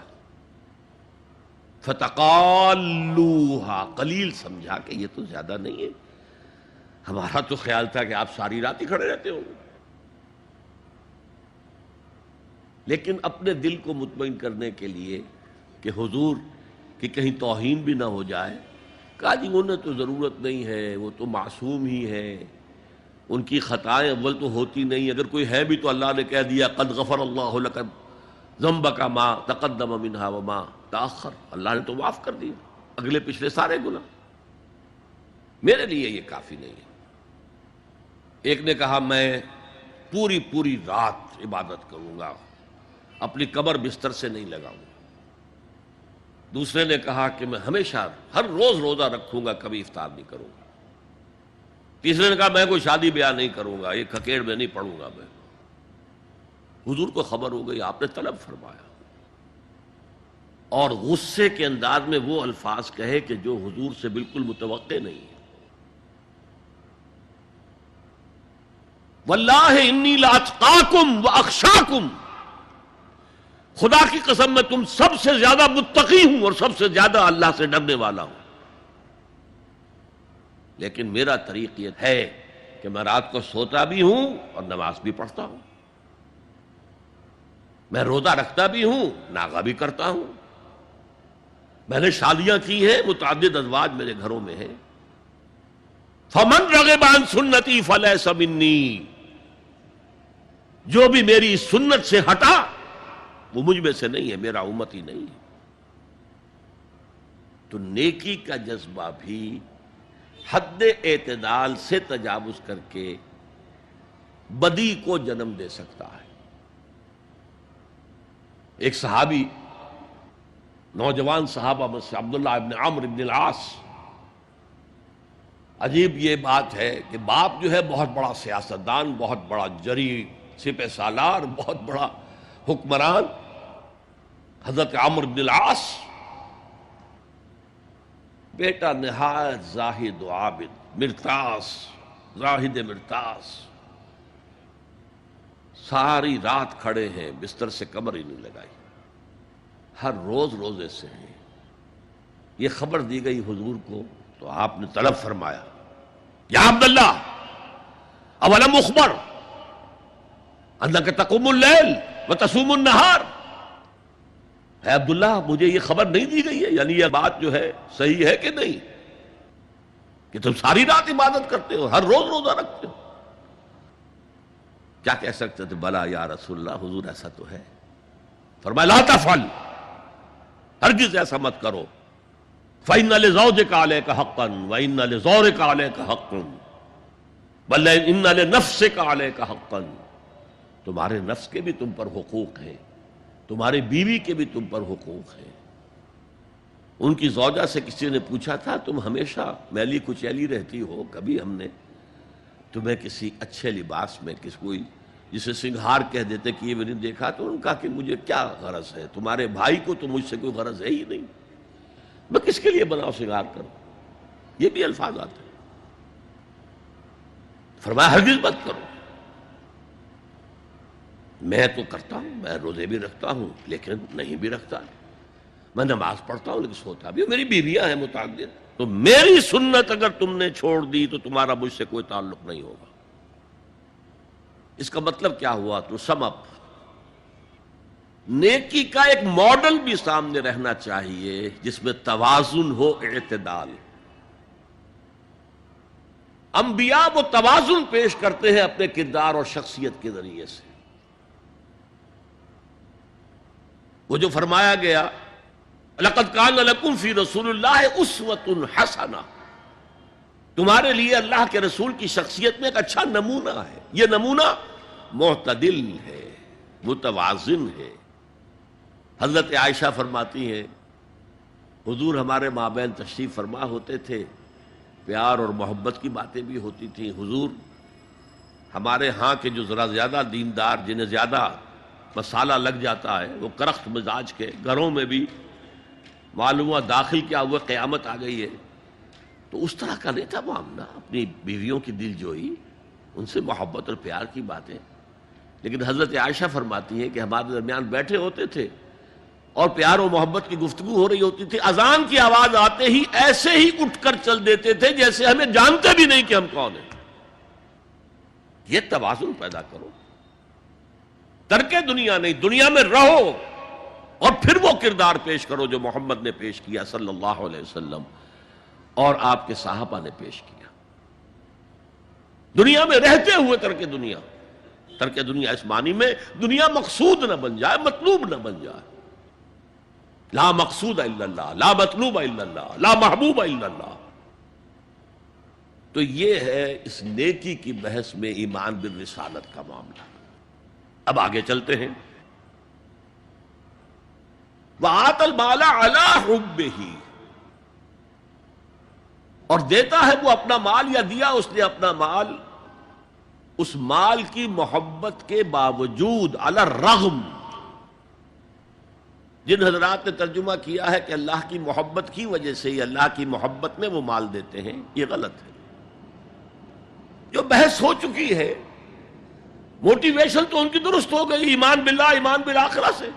فتقالوہا، قلیل سمجھا کہ یہ تو زیادہ نہیں ہے، ہمارا تو خیال تھا کہ آپ ساری رات ہی کھڑے رہتے ہوں گے۔ لیکن اپنے دل کو مطمئن کرنے کے لیے کہ حضور کی کہیں توہین بھی نہ ہو جائے، کہا جی انہیں تو ضرورت نہیں ہے، وہ تو معصوم ہی ہے، ان کی خطائیں اول تو ہوتی نہیں، اگر کوئی ہے بھی تو اللہ نے کہہ دیا قد غفر اللہ لک، ذنبک ما تقدم منہا وما تاخر، اللہ نے تو معاف کر دیا اگلے پچھلے سارے گناہ، میرے لیے یہ کافی نہیں ہے۔ ایک نے کہا میں پوری رات عبادت کروں گا، اپنی کمر بستر سے نہیں لگاؤں گا۔ دوسرے نے کہا کہ میں ہمیشہ ہر روز روزہ رکھوں گا، کبھی افطار نہیں کروں گا۔ تیسرے نے کہا میں کوئی شادی بیاہ نہیں کروں گا، یہ کھکیڑ میں نہیں پڑوں گا میں۔ حضور کو خبر ہو گئی، آپ نے طلب فرمایا اور غصے کے انداز میں وہ الفاظ کہے کہ جو حضور سے بالکل متوقع نہیں ہے۔ واللہ انی لاتقاکم واخشاکم، خدا کی قسم میں تم سب سے زیادہ متقی ہوں اور سب سے زیادہ اللہ سے ڈرنے والا ہوں، لیکن میرا طریق یہ ہے کہ میں رات کو سوتا بھی ہوں اور نماز بھی پڑھتا ہوں، میں روزہ رکھتا بھی ہوں، ناغہ بھی کرتا ہوں، میں نے شادیاں کی ہیں، متعدد ازواج میرے گھروں میں ہیں۔ فمن رغب عن سنتی فلیس منی، جو بھی میری سنت سے ہٹا وہ مجھ میں سے نہیں ہے، میرا امتی نہیں ہے۔ تو نیکی کا جذبہ بھی حد اعتدال سے تجاوز کر کے بدی کو جنم دے سکتا ہے۔ ایک صحابی، نوجوان صحابہ میں سے عبداللہ ابن عمرو ابن العاص، عجیب یہ بات ہے کہ باپ جو ہے بہت بڑا سیاستدان، بہت بڑا جری سپہ سالار، بہت بڑا حکمران، حضرت عمرو بن العاص، بیٹا نہایت زاہد و عابد، مرتاس، زاہد مرتاس، ساری رات کھڑے ہیں، بستر سے کمر ہی نہیں لگائی، ہر روز روزے سے ہیں۔ یہ خبر دی گئی حضور کو تو آپ نے طلب فرمایا، یا عبداللہ اولم اخبر انک تقوم اللیل وتصوم النہار، اے عبداللہ مجھے یہ خبر نہیں دی گئی ہے، یعنی یہ بات جو ہے صحیح ہے کہ نہیں کہ تم ساری رات عبادت کرتے ہو، ہر روز روزہ رکھتے ہو؟ کیا کہہ سکتے تھے؟ بلا یا رسول اللہ، حضور ایسا تو ہے۔ فرمایا لا تفعل، ہرگز ایسا مت کرو، فإن لزوجك عليك حقا وإن لزورك عليك حقا بل إن لنفسك عليك حقا، تمہارے نفس کے بھی تم پر حقوق ہیں، تمہاری بیوی کے بھی تم پر حقوق ہیں۔ ان کی زوجہ سے کسی نے پوچھا تھا تم ہمیشہ میلی کچیلی رہتی ہو، کبھی ہم نے تمہیں کسی اچھے لباس میں کس کوئی جسے سنگھار کہہ دیتے کہ یہ میں نے دیکھا؟ تو ان کا کہ مجھے کیا غرض ہے، تمہارے بھائی کو تو مجھ سے کوئی غرض ہے ہی نہیں، میں کس کے لیے بناؤ سنگھار کروں؟ یہ بھی الفاظ آتے ہیں۔ فرمایا ہرگز مت کرو، میں تو کرتا ہوں، میں روزے بھی رکھتا ہوں لیکن نہیں بھی رکھتا، میں نماز پڑھتا ہوں لیکن سوتا بھی ہوں، میری بیویاں ہیں متعدد، تو میری سنت اگر تم نے چھوڑ دی تو تمہارا مجھ سے کوئی تعلق نہیں ہوگا۔ اس کا مطلب کیا ہوا؟ تو سم اپ، نیکی کا ایک ماڈل بھی سامنے رہنا چاہیے جس میں توازن ہو، اعتدال۔ انبیاء وہ توازن پیش کرتے ہیں اپنے کردار اور شخصیت کے ذریعے سے۔ وہ جو فرمایا گیا لَقَدْ كَانَ لَكُمْ فِي رَسُولِ اللَّهِ أُسْوَةٌ حَسَنَةٌ، تمہارے لیے اللہ کے رسول کی شخصیت میں ایک اچھا نمونہ ہے، یہ نمونہ معتدل ہے، متوازن ہے۔ حضرت عائشہ فرماتی ہیں حضور ہمارے مابین تشریف فرما ہوتے تھے، پیار اور محبت کی باتیں بھی ہوتی تھیں۔ حضور ہمارے ہاں کے جو ذرا زیادہ دیندار، جنہیں زیادہ مسالہ لگ جاتا ہے، وہ کرخت مزاج کے گھروں میں بھی معلوم ہوا داخل کیا ہوا قیامت آ گئی ہے، تو اس طرح کا نہیں تھا معاملہ، اپنی بیویوں کی دل جوئی، ان سے محبت اور پیار کی باتیں۔ لیکن حضرت عائشہ فرماتی ہیں کہ ہمارے درمیان بیٹھے ہوتے تھے اور پیار و محبت کی گفتگو ہو رہی ہوتی تھی، اذان کی آواز آتے ہی ایسے ہی اٹھ کر چل دیتے تھے جیسے ہمیں جانتے بھی نہیں کہ ہم کون ہیں۔ یہ توازن پیدا کرو، ترک دنیا نہیں، دنیا میں رہو اور پھر وہ کردار پیش کرو جو محمد نے پیش کیا صلی اللہ علیہ وسلم اور آپ کے صحابہ نے پیش کیا۔ دنیا میں رہتے ہوئے ترک دنیا، ترک دنیا اس معنی میں دنیا مقصود نہ بن جائے، مطلوب نہ بن جائے. لا مقصود الا اللہ، لا مطلوب الا اللہ، لا محبوب الا اللہ. تو یہ ہے اس نیکی کی بحث میں ایمان بالرسالت کا معاملہ. اب آگے چلتے ہیں. وَآتَى الْمَالَ عَلَىٰ حُبِّهِ، اور دیتا ہے وہ اپنا مال، یا دیا اس نے اپنا مال اس مال کی محبت کے باوجود، علی الرغم. جن حضرات نے ترجمہ کیا ہے کہ اللہ کی محبت کی وجہ سے ہی اللہ کی محبت میں وہ مال دیتے ہیں، یہ غلط ہے. جو بحث ہو چکی ہے، موٹیویشن تو ان کی درست ہو گئی، ایمان باللہ، ایمان بالآخرہ سے.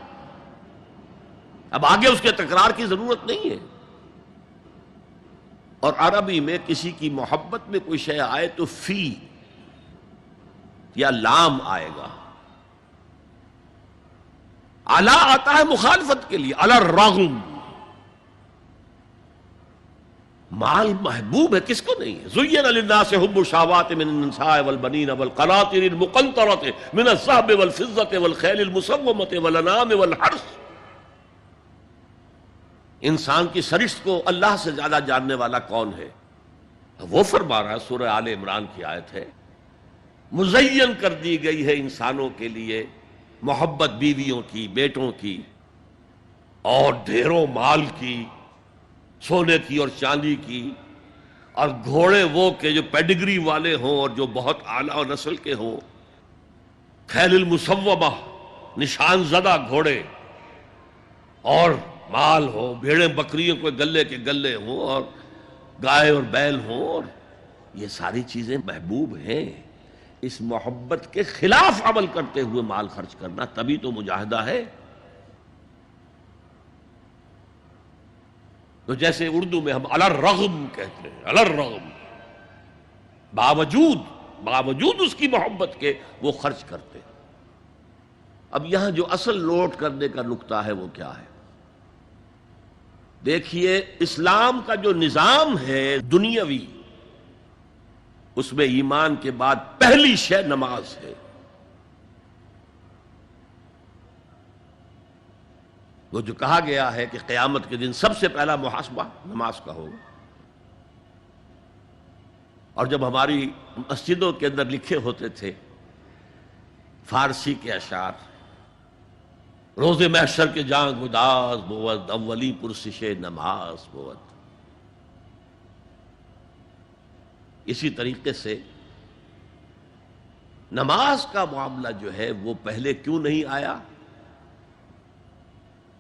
اب آگے اس کے تکرار کی ضرورت نہیں ہے. اور عربی میں کسی کی محبت میں کوئی شے آئے تو فی یا لام آئے گا. علی آتا ہے مخالفت کے لیے، علی الرغم. مال محبوب ہے، کس کو نہیں ہے؟ زین للناس حب الشہوات من النساء والبنین والقناطر المقنطرۃ من الذهب والفضة والخیل المسومۃ والانعام والحرث. انسان کی سرشت کو اللہ سے زیادہ جاننے والا کون ہے؟ وہ فرما رہا ہے، سورہ آل عمران کی آیت ہے، مزین کر دی گئی ہے انسانوں کے لیے محبت بیویوں کی، بیٹوں کی، اور ڈھیروں مال کی، سونے کی اور چاندی کی، اور گھوڑے وہ کہ جو پیڈگری والے ہوں اور جو بہت اعلیٰ نسل کے ہوں، خیل المسومہ، نشان زدہ گھوڑے، اور مال ہو، بھیڑیں بکریوں کو گلے کے گلے ہوں، اور گائے اور بیل ہوں، اور یہ ساری چیزیں محبوب ہیں. اس محبت کے خلاف عمل کرتے ہوئے مال خرچ کرنا تبھی تو مجاہدہ ہے. تو جیسے اردو میں ہم علی الرغم کہتے ہیں، علی الرغم، باوجود اس کی محبت کے وہ خرچ کرتے. اب یہاں جو اصل نوٹ کرنے کا نقطہ ہے وہ کیا ہے؟ دیکھیے، اسلام کا جو نظام ہے دنیاوی، اس میں ایمان کے بعد پہلی شے نماز ہے. وہ جو کہا گیا ہے کہ قیامت کے دن سب سے پہلا محاسبہ نماز کا ہوگا. اور جب ہماری مسجدوں کے اندر لکھے ہوتے تھے فارسی کے اشعار، روز محشر کے جان گداز بود، اولی پرسش نماز بود. اسی طریقے سے نماز کا معاملہ جو ہے وہ پہلے کیوں نہیں آیا؟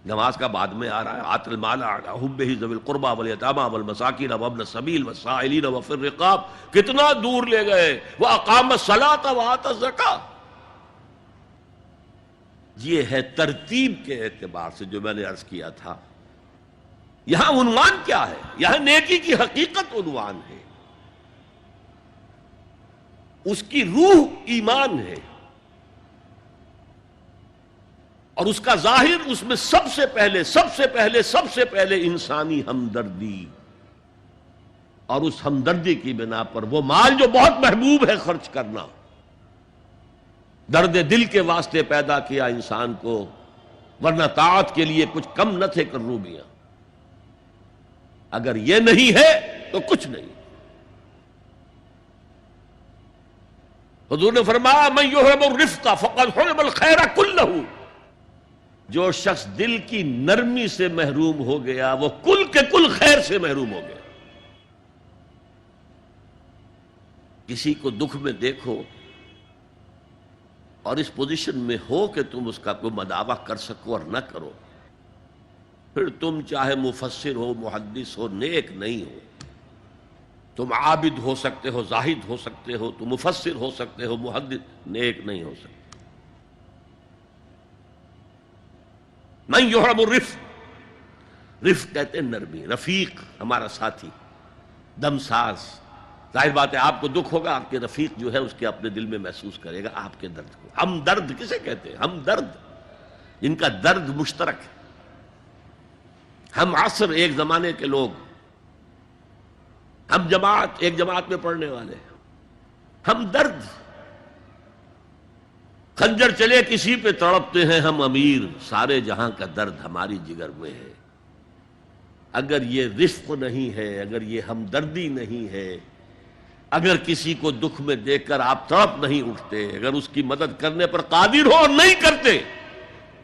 نماز کا بعد میں آ رہا ہے. آت المال علی حبہ ذوی القربى والیتامى والمساکین وابن السبیل والسائلین وفی الرقاب. کتنا دور لے گئے. واقام الصلاۃ وآتى الزکاۃ. یہ ہے ترتیب کے اعتبار سے جو میں نے عرض کیا تھا. یہاں عنوان کیا ہے؟ یہاں نیکی کی حقیقت عنوان ہے، اس کی روح ایمان ہے، اور اس کا ظاہر اس میں سب سے پہلے انسانی ہمدردی، اور اس ہمدردی کی بنا پر وہ مال جو بہت محبوب ہے خرچ کرنا. درد دل کے واسطے پیدا کیا انسان کو، ورنہ طاعت کے لیے کچھ کم نہ تھے کروبیاں. اگر یہ نہیں ہے تو کچھ نہیں. حضور نے فرمایا من یحرم الرفق فقد حرم الخیر کلہ. جو شخص دل کی نرمی سے محروم ہو گیا وہ کل کے کل خیر سے محروم ہو گیا. کسی کو دکھ میں دیکھو اور اس پوزیشن میں ہو کہ تم اس کا کوئی مداوع کر سکو اور نہ کرو، پھر تم چاہے مفسر ہو، محدث ہو، نیک نہیں ہو. تم عابد ہو سکتے ہو، زاہد ہو سکتے ہو، تم مفسر ہو سکتے ہو، محدث، نیک نہیں ہو سکتے. من یحرم الرفق، رفق کہتے ہیں نرمی. رفیق ہمارا ساتھی، دمساز. ظاہر بات ہے آپ کو دکھ ہوگا، آپ کے رفیق جو ہے اس کے اپنے دل میں محسوس کرے گا آپ کے درد کو. ہم درد کسے کہتے ہیں؟ ہم درد، جن کا درد مشترک ہے. ہم عصر، ایک زمانے کے لوگ، ہم جماعت، ایک جماعت میں پڑھنے والے. ہم درد. خنجر چلے کسی پہ تڑپتے ہیں ہم امیر، سارے جہاں کا درد ہماری جگر میں ہے۔ اگر یہ رفق نہیں ہے، اگر یہ ہمدردی نہیں ہے، اگر کسی کو دکھ میں دیکھ کر آپ تڑپ نہیں اٹھتے، اگر اس کی مدد کرنے پر قادر ہو اور نہیں کرتے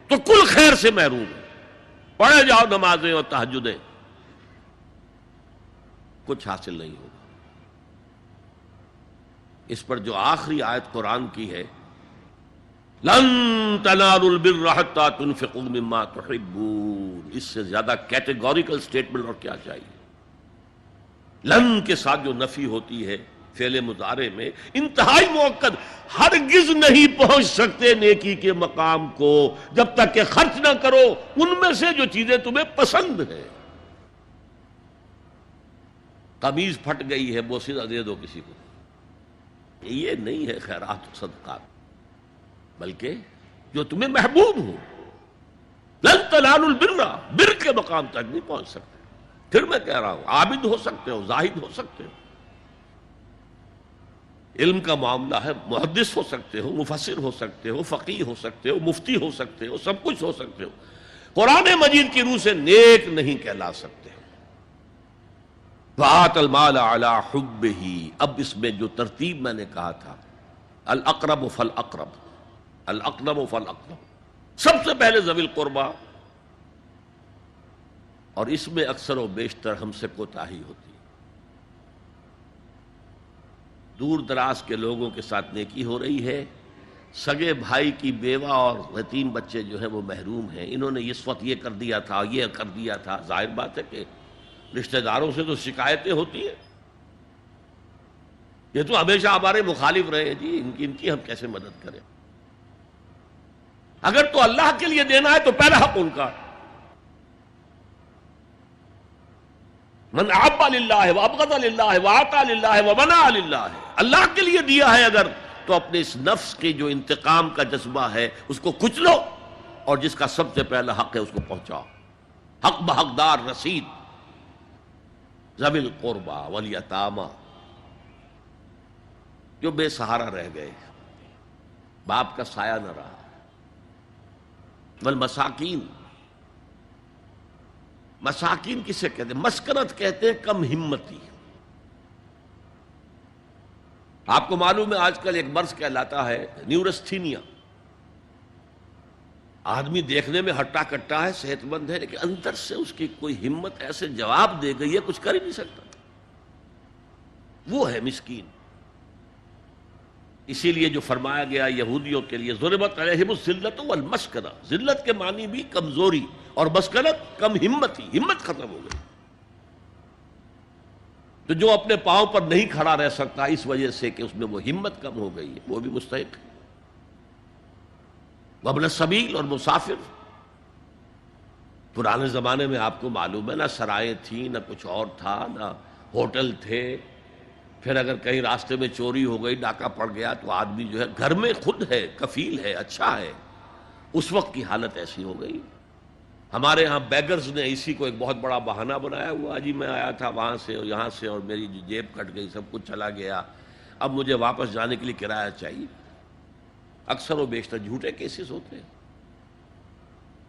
تو کل خیر سے محروم ہے۔ پڑھے جاؤ نمازیں اور تہجدیں، کچھ حاصل نہیں ہوگا۔ اس پر جو آخری آیت قرآن کی ہے، لن تنالوا البر حتى تنفقوا مما تحبون، اس سے زیادہ کیٹیگوریکل سٹیٹمنٹ اور کیا چاہیے؟ لن کے ساتھ جو نفی ہوتی ہے فعل مضارع میں، انتہائی مؤکد، ہرگز نہیں پہنچ سکتے نیکی کے مقام کو جب تک کہ خرچ نہ کرو ان میں سے جو چیزیں تمہیں پسند ہیں۔ قمیض پھٹ گئی ہے، بوسیدہ دے دو کسی کو، یہ نہیں ہے خیرات و صدقات، بلکہ جو تمہیں محبوب ہو۔ لن تنالوا البر، بر کے مقام تک نہیں پہنچ سکتے۔ پھر میں کہہ رہا ہوں، عابد ہو سکتے ہو، زاہد ہو سکتے ہو، علم کا معاملہ ہے، محدث ہو سکتے ہو، مفسر ہو سکتے ہو، فقیہ ہو سکتے ہو، مفتی ہو سکتے ہو، سب کچھ ہو سکتے ہو، قرآن مجید کی روح سے نیک نہیں کہلا سکتے۔ وَآتَ الْمَالَ عَلَى حُبِّهِ، اب اس میں جو ترتیب میں نے کہا تھا، الْأَقْرَبُ فَالْأَقْرَبُ، الْأَقْرَبُ فَالْأَقْرَبُ، سب سے پہلے ذوی القربیٰ، اور اس میں اکثر و بیشتر ہم سے کوتاہی ہوتی ہے۔ دور دراز کے لوگوں کے ساتھ نیکی ہو رہی ہے، سگے بھائی کی بیوہ اور یتیم بچے جو ہیں وہ محروم ہیں، انہوں نے اس وقت یہ کر دیا تھا، یہ کر دیا تھا۔ ظاہر بات ہے کہ رشتہ داروں سے تو شکایتیں ہوتی ہیں، یہ تو ہمیشہ ہمارے مخالف رہے ہیں جی، ان کی ہم کیسے مدد کریں؟ اگر تو اللہ کے لیے دینا ہے تو پہلا حق ان کا۔ من احب للہ وابغض للہ واعطى للہ ومنع للہ، اللہ کے لیے دیا ہے اگر تو اپنے اس نفس کے جو انتقام کا جذبہ ہے اس کو کچلو، اور جس کا سب سے پہلا حق ہے اس کو پہنچاؤ۔ حق بحقدار رسید، ذوی القربى والیتامی، جو بے سہارا رہ گئے، باپ کا سایہ نہ رہا، والمساکین، مساکین کسے کہتے ہیں؟ مسکنت کہتے ہیں کم ہمتی۔ آپ کو معلوم ہے آج کل ایک مرض کہلاتا ہے نیورستھینیا، آدمی دیکھنے میں ہٹا کٹا ہے، صحت مند ہے، لیکن اندر سے اس کی کوئی ہمت ایسے جواب دے گئی ہے کچھ کر ہی نہیں سکتا، وہ ہے مسکین۔ اسی لیے جو فرمایا گیا یہودیوں کے لیے، ضربت علیہم الذلۃ والمسکنہ، ذلت کے معنی بھی کمزوری، اور مسکنت کم ہمتی، ہمت ختم ہو گئی۔ تو جو اپنے پاؤں پر نہیں کھڑا رہ سکتا اس وجہ سے کہ اس میں وہ ہمت کم ہو گئی ہے، وہ بھی مستحق ہے۔ وابن السبیل، اور مسافر۔ پرانے زمانے میں آپ کو معلوم ہے نہ سرائیں تھیں، نہ کچھ اور تھا، نہ ہوٹل تھے، پھر اگر کہیں راستے میں چوری ہو گئی، ڈاکہ پڑ گیا، تو آدمی جو ہے گھر میں خود ہے، کفیل ہے، اچھا ہے۔ اس وقت کی حالت ایسی ہو گئی۔ ہمارے ہاں بیگرز نے اسی کو ایک بہت بڑا بہانہ بنایا ہوا، جی میں آیا تھا وہاں سے اور یہاں سے، اور میری جیب کٹ گئی، سب کچھ چلا گیا، اب مجھے واپس جانے کے لیے کرایہ چاہیے۔ اکثر و بیشتر جھوٹے کیسز ہوتے ہیں۔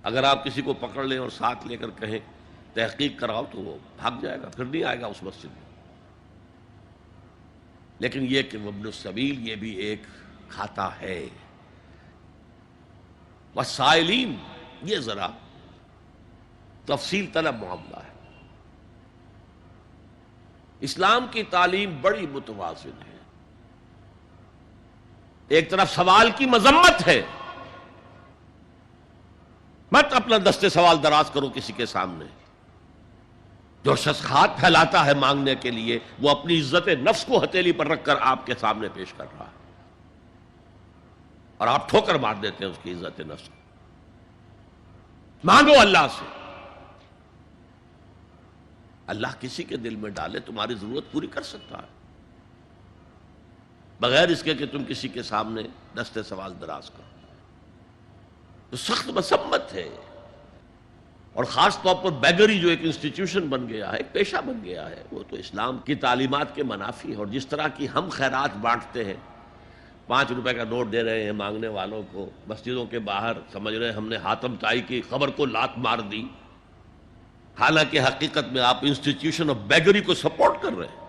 اگر آپ کسی کو پکڑ لیں اور ساتھ لے کر کہیں تحقیق کراؤ تو وہ بھاگ جائے گا، پھر نہیں آئے گا اس مسجد میں۔ لیکن یہ کہ وابن السبیل، یہ بھی ایک کھاتا ہے۔ والسائلین، یہ ذرا تفصیل طلب معاملہ ہے۔ اسلام کی تعلیم بڑی متوازن ہے۔ ایک طرف سوال کی مذمت ہے، مت اپنا دستے سوال دراز کرو کسی کے سامنے۔ جو شخص ہاتھ پھیلاتا ہے مانگنے کے لیے، وہ اپنی عزت نفس کو ہتھیلی پر رکھ کر آپ کے سامنے پیش کر رہا ہے، اور آپ ٹھوکر مار دیتے ہیں اس کی عزت نفس کو۔ مانگو اللہ سے، اللہ کسی کے دل میں ڈالے تمہاری ضرورت پوری کر سکتا ہے، بغیر اس کے کہ تم کسی کے سامنے دستے سوال دراز کرو۔ تو سخت مذمت ہے، اور خاص طور پر بیگری جو ایک انسٹیٹیوشن بن گیا ہے، ایک پیشہ بن گیا ہے، وہ تو اسلام کی تعلیمات کے منافی ہے۔ اور جس طرح کی ہم خیرات بانٹتے ہیں، 5 روپے کا نوٹ دے رہے ہیں مانگنے والوں کو، مسجدوں کے باہر سمجھ رہے ہیں ہم نے حاتم طائی کی خبر کو لات مار دی، حالانکہ حقیقت میں آپ انسٹیٹیوشن آف بیگری کو سپورٹ کر رہے ہیں۔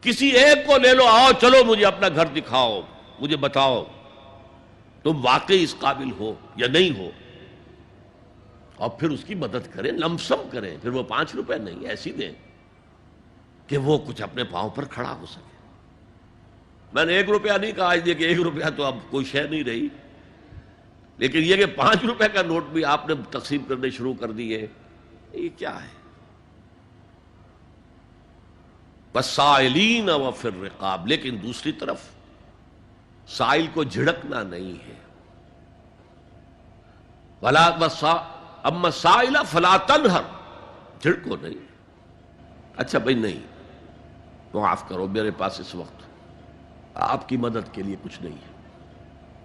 کسی ایک کو لے لو، آؤ چلو مجھے اپنا گھر دکھاؤ، مجھے بتاؤ تم واقعی اس قابل ہو یا نہیں ہو، اور پھر اس کی مدد کریں، لمسم کریں، پھر وہ 5 روپے نہیں ایسی دیں کہ وہ کچھ اپنے پاؤں پر کھڑا ہو سکے۔ میں نے 1 روپیہ نہیں کہا، آج دیکھیں 1 روپیہ تو اب کوئی شے نہیں رہی، لیکن یہ کہ 5 روپے کا نوٹ بھی آپ نے تقسیم کرنے شروع کر دیے، یہ کیا ہے؟ وَالسَّائِلِينَ وَفِي الرِّقَابِ، لیکن دوسری طرف سائل کو جھڑکنا نہیں ہے۔ اما السائل فلا تنہر، جھڑکو نہیں۔ اچھا بھائی نہیں، معاف کرو، میرے پاس اس وقت آپ کی مدد کے لیے کچھ نہیں ہے،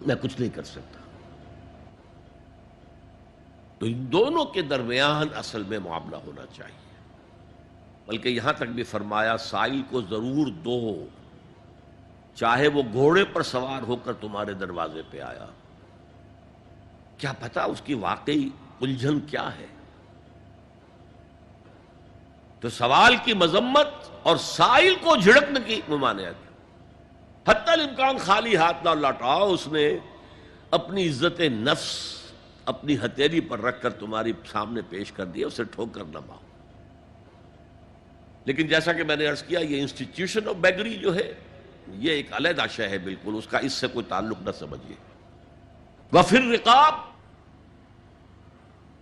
میں کچھ نہیں کر سکتا۔ تو ان دونوں کے درمیان اصل میں معاملہ ہونا چاہیے، بلکہ یہاں تک بھی فرمایا سائل کو ضرور دو، چاہے وہ گھوڑے پر سوار ہو کر تمہارے دروازے پہ آیا، کیا پتا اس کی واقعی الجھن کیا ہے۔ تو سوال کی مذمت اور سائل کو جھڑکنے کی ممانعت، حتی الامکان خالی ہاتھ نہ لوٹاؤ، اس نے اپنی عزت نفس اپنی ہتھیلی پر رکھ کر تمہاری سامنے پیش کر دیا، اسے ٹھوکر نہ مارو۔ لیکن جیسا کہ میں نے عرض کیا، یہ انسٹیٹیوشن آف بیگری جو ہے یہ ایک علیحدہ شے ہے، بالکل اس کا اس سے کوئی تعلق نہ سمجھیے۔ وَفِي الرِّقَابِ،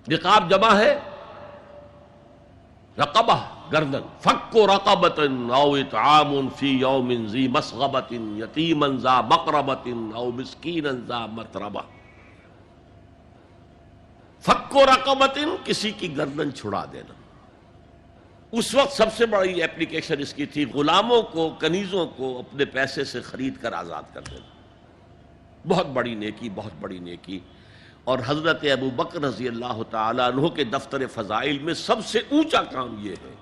رقاب جمع ہے رقبہ، گردن، فک رقبۃ او اطعام فی یوم ذی مسغبۃ یتیما ذا مقربۃ او مسکینا ذا متربہ۔ فک رقبۃ، کسی کی گردن چھڑا دینا۔ اس وقت سب سے بڑی اپلیکیشن اس کی تھی غلاموں کو، کنیزوں کو اپنے پیسے سے خرید کر آزاد کر دینا، بہت بڑی نیکی، بہت بڑی نیکی۔ اور حضرت ابو بکر رضی اللہ تعالیٰ عنہ کے دفتر فضائل میں سب سے اونچا کام یہ ہے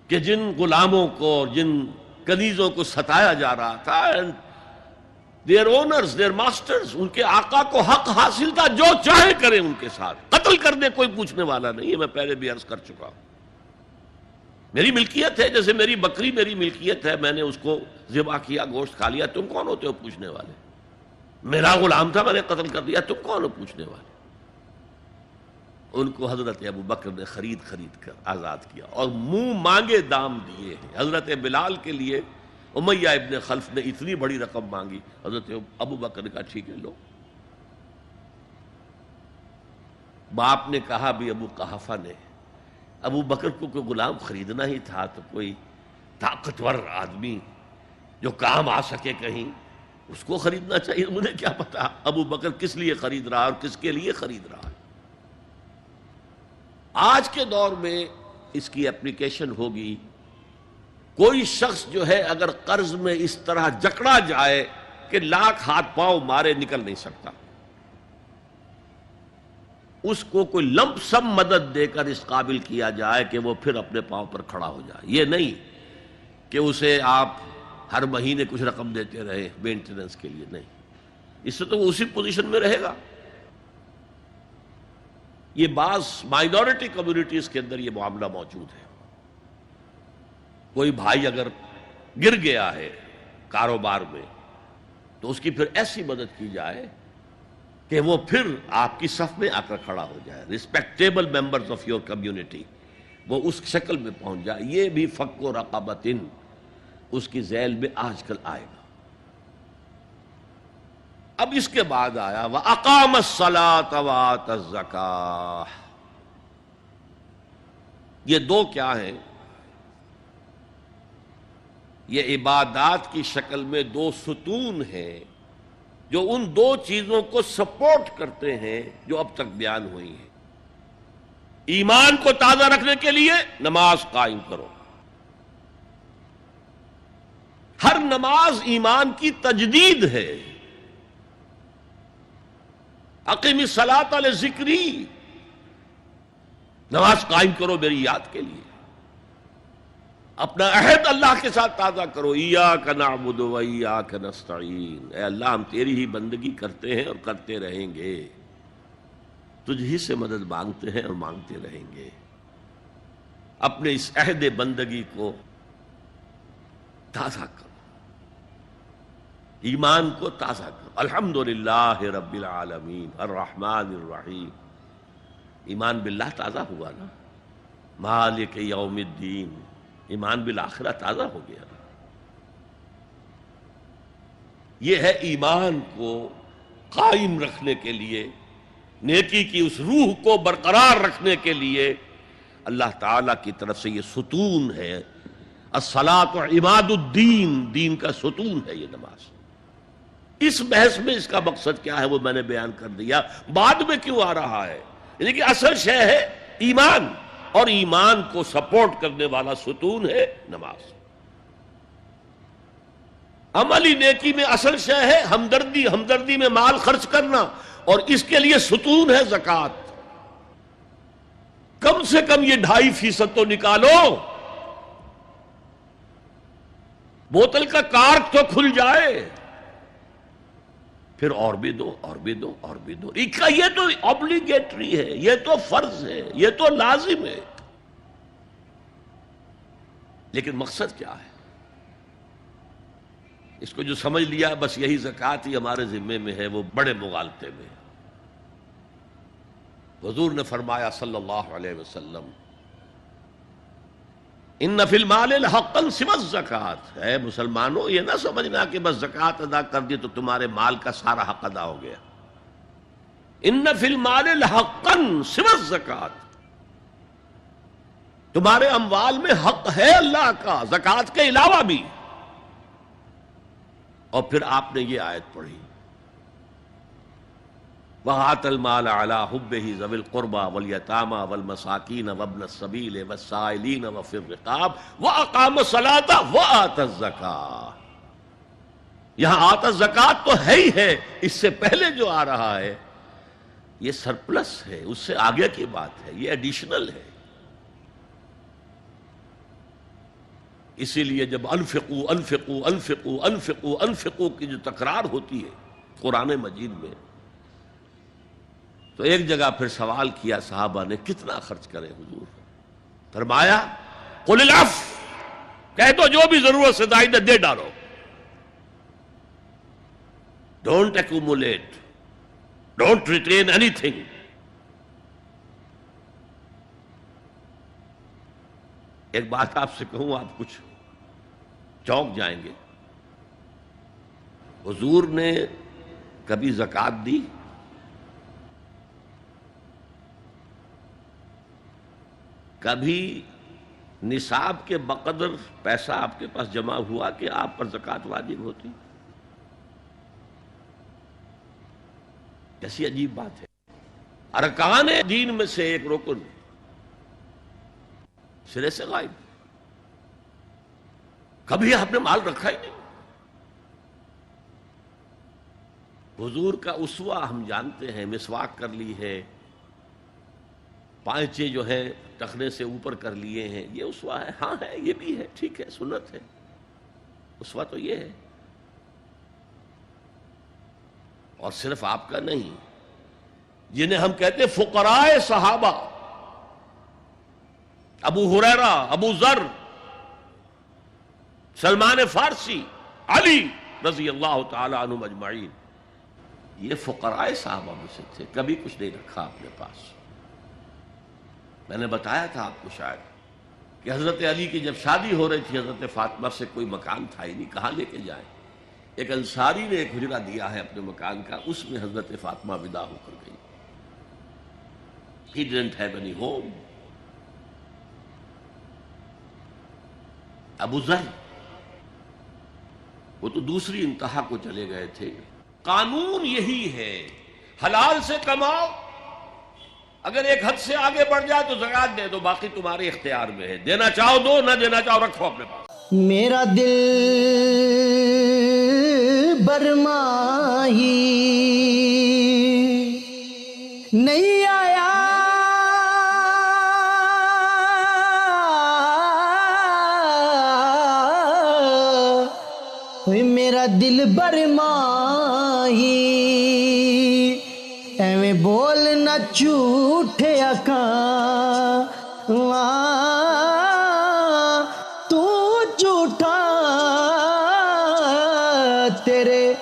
کہ جن غلاموں کو اور جن کنیزوں کو ستایا جا رہا تھا، their owners, their masters، ان کے آقا کو حق حاصل تھا، جو چاہے کریں ان کے ساتھ، قتل کرنے کوئی پوچھنے والا نہیں ہے۔ میں پہلے بھی عرض کر چکا ہوں، میری ملکیت ہے، جیسے میری بکری میری ملکیت ہے، میں نے اس کو ذبح کیا، گوشت کھا لیا، تم کون ہوتے ہو پوچھنے والے؟ میرا غلام تھا، میں نے قتل کر دیا، تم کون ہو پوچھنے والے؟ ان کو حضرت ابو بکر نے خرید کر آزاد کیا اور منہ مانگے دام دیے ہیں۔ حضرت بلال کے لیے امیہ ابن خلف نے اتنی بڑی رقم مانگی، حضرت ابو بکر نے کہا ٹھیک ہے لو۔ باپ نے کہا بھی، ابو قحافہ نے، ابو بکر کو کوئی غلام خریدنا ہی تھا تو کوئی طاقتور آدمی جو کام آ سکے کہیں، اس کو خریدنا چاہیے۔ مجھے کیا پتا ابو بکر کس لیے خرید رہا اور کس کے لیے خرید رہا ہے۔ آج کے دور میں اس کی اپلیکیشن ہوگی، کوئی شخص جو ہے اگر قرض میں اس طرح جکڑا جائے کہ لاکھ ہاتھ پاؤں مارے نکل نہیں سکتا، اس کو کوئی لمپ سم مدد دے کر اس قابل کیا جائے کہ وہ پھر اپنے پاؤں پر کھڑا ہو جائے۔ یہ نہیں کہ اسے آپ ہر مہینے کچھ رقم دیتے رہے مینٹیننس کے لیے، نہیں، اس سے تو وہ اسی پوزیشن میں رہے گا۔ یہ بعض مائنورٹی کمیونٹیز کے اندر یہ معاملہ موجود ہے۔ کوئی بھائی اگر گر گیا ہے کاروبار میں تو اس کی پھر ایسی مدد کی جائے کہ وہ پھر آپ کی صف میں آ کر کھڑا ہو جائے، respectable members of your community, وہ اس شکل میں پہنچ جائے۔ یہ بھی فک و رقبۃ اس کی ذیل میں آج کل آئے گا۔ اب اس کے بعد آیا وَأَقَامَ الصَّلَاةَ وَآتَى الزَّكَاةَ۔ یہ دو کیا ہیں؟ یہ عبادات کی شکل میں دو ستون ہیں جو ان دو چیزوں کو سپورٹ کرتے ہیں جو اب تک بیان ہوئی ہیں۔ ایمان کو تازہ رکھنے کے لیے نماز قائم کرو۔ ہر نماز ایمان کی تجدید ہے۔ اقیم الصلاۃ لذکری، نماز قائم کرو میری یاد کے لیے۔ اپنا عہد اللہ کے ساتھ تازہ کرو. ایاک نعبد و ایاک نستعین. اے اللہ ہم تیری ہی بندگی کرتے ہیں اور کرتے رہیں گے, تجھ ہی سے مدد مانگتے ہیں اور مانگتے رہیں گے. اپنے اس عہد بندگی کو تازہ کرو, ایمان کو تازہ کرو. الحمدللہ رب العالمین الرحمن الرحیم. ایمان باللہ تازہ ہوا نا, مالک یوم الدین. ایمان بالآخرہ تازہ ہو گیا. یہ ہے ایمان کو قائم رکھنے کے لیے, نیکی کی اس روح کو برقرار رکھنے کے لیے اللہ تعالی کی طرف سے یہ ستون ہے. الصلاۃ عماد الدین, دین کا ستون ہے یہ نماز. اس بحث میں اس کا مقصد کیا ہے وہ میں نے بیان کر دیا. بعد میں کیوں آ رہا ہے, یعنی کہ اصل شے ہے ایمان, اور ایمان کو سپورٹ کرنے والا ستون ہے نماز. عملی نیکی میں اصل شے ہے ہمدردی, ہمدردی میں مال خرچ کرنا, اور اس کے لیے ستون ہے زکوٰۃ. کم سے کم یہ 2.5% تو نکالو, بوتل کا کارک تو کھل جائے, پھر اور بھی دو, اور بھی دو, اور بھی دو. یہ تو obligatory ہے, یہ تو فرض ہے, یہ تو لازم ہے. لیکن مقصد کیا ہے؟ اس کو جو سمجھ لیا بس یہی زکوٰۃ ہی ہمارے ذمے میں ہے, وہ بڑے مغالطے میں ہے. حضور نے فرمایا صلی اللہ علیہ وسلم, ان فی المال حقا سوى الزکوٰۃ. اے مسلمانوں, یہ نہ سمجھنا کہ بس زکوٰۃ ادا کر دی تو تمہارے مال کا سارا حق ادا ہو گیا. ان فی المال حقا سوى الزکوٰۃ. تمہارے اموال میں حق ہے اللہ کا, زکوٰۃ کے علاوہ بھی. اور پھر آپ نے یہ آیت پڑھی, وَآتَ الْمَالَ عَلَىٰ حُبِّهِ ذَوِي الْقُرْبَىٰ وَالْيَتَامَىٰ وَالْمَسَاكِينَ وَابْنَ السَّبِيلِ وَالسَّائِلِينَ وَفِي الرِّقَابِ وَأَقَامَ الصَّلَاةَ وَآتَى الزَّكَاةَ. یہاں آتا زکوٰۃ تو ہے ہی ہے, اس سے پہلے جو آ رہا ہے یہ سرپلس ہے, اس سے آگے کی بات ہے, یہ ایڈیشنل ہے. اسی لیے جب انفقوا انفقوا انفقوا انفقوا انفقوا کی جو تکرار ہوتی ہے قرآن مجید میں, تو ایک جگہ پھر سوال کیا صحابہ نے, کتنا خرچ کریں حضور؟ فرمایا قل العفو, کہہ دو جو بھی ضرورت سے زائد دے ڈالو. Don't accumulate, don't retain any thing. ایک بات آپ سے کہوں, آپ کچھ چونک جائیں گے. حضور نے کبھی زکوٰۃ دی؟ کبھی نصاب کے بقدر پیسہ آپ کے پاس جمع ہوا کہ آپ پر زکوٰۃ واجب ہوتی؟ کیسی عجیب بات ہے. ارکان دین میں سے ایک رکن سرے سے غائب. کبھی آپ نے مال رکھا ہی نہیں. حضور کا اسوہ ہم جانتے ہیں, مسواک کر لی ہے, پانچے جو ہے ٹخنے سے اوپر کر لیے ہیں, یہ اسوہ ہے. ہاں ہے, یہ بھی ہے, ٹھیک ہے, سنت ہے. اسوہ تو یہ ہے. اور صرف آپ کا نہیں, جنہیں ہم کہتے فقراء صحابہ, ابو ہریرہ, ابو ذر, سلمان فارسی, علی رضی اللہ تعالی عنہم اجمعین, یہ فقراء صحابہ میں سے تھے. کبھی کچھ نہیں رکھا اپنے پاس. میں نے بتایا تھا آپ کو شاید کہ حضرت علی کی جب شادی ہو رہی تھی حضرت فاطمہ سے, کوئی مکان تھا ہی نہیں, کہاں لے کے جائیں. ایک انصاری نے ایک حجرہ دیا ہے اپنے مکان کا, اس میں حضرت فاطمہ ودا ہو کر گئی. He didn't have any home. ابو ذر وہ تو دوسری انتہا کو چلے گئے تھے. قانون یہی ہے, حلال سے کماؤ, اگر ایک حد سے آگے بڑھ جائے تو زکوٰۃ دے دو, باقی تمہارے اختیار میں ہے. دینا چاہو دو, نہ دینا چاہو رکھو اپنے پاس. میرا دل برماہی نہیں آیا ਮੇਰਾ ਦਿਲ ਬਰਮਾਹੀ ਐਵੇਂ ਬੋਲ ਨਾ ਝੂਠੇ ਅੱਖਾਂ ਤੂੰ ਝੂਠਾ ਤੇਰੇ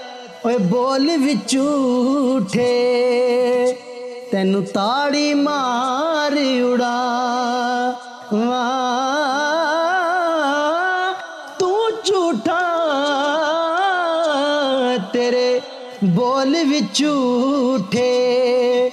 ਓਏ ਬੋਲ ਵਿੱਚ ਝੂਠੇ ਤੈਨੂੰ ਤਾੜੀ ਮਾਰ ਉਡਾ ਤੂੰ ਝੂਠਾ ਤੇਰੇ ਬੋਲ ਵਿੱਚ ਝੂਠੇ।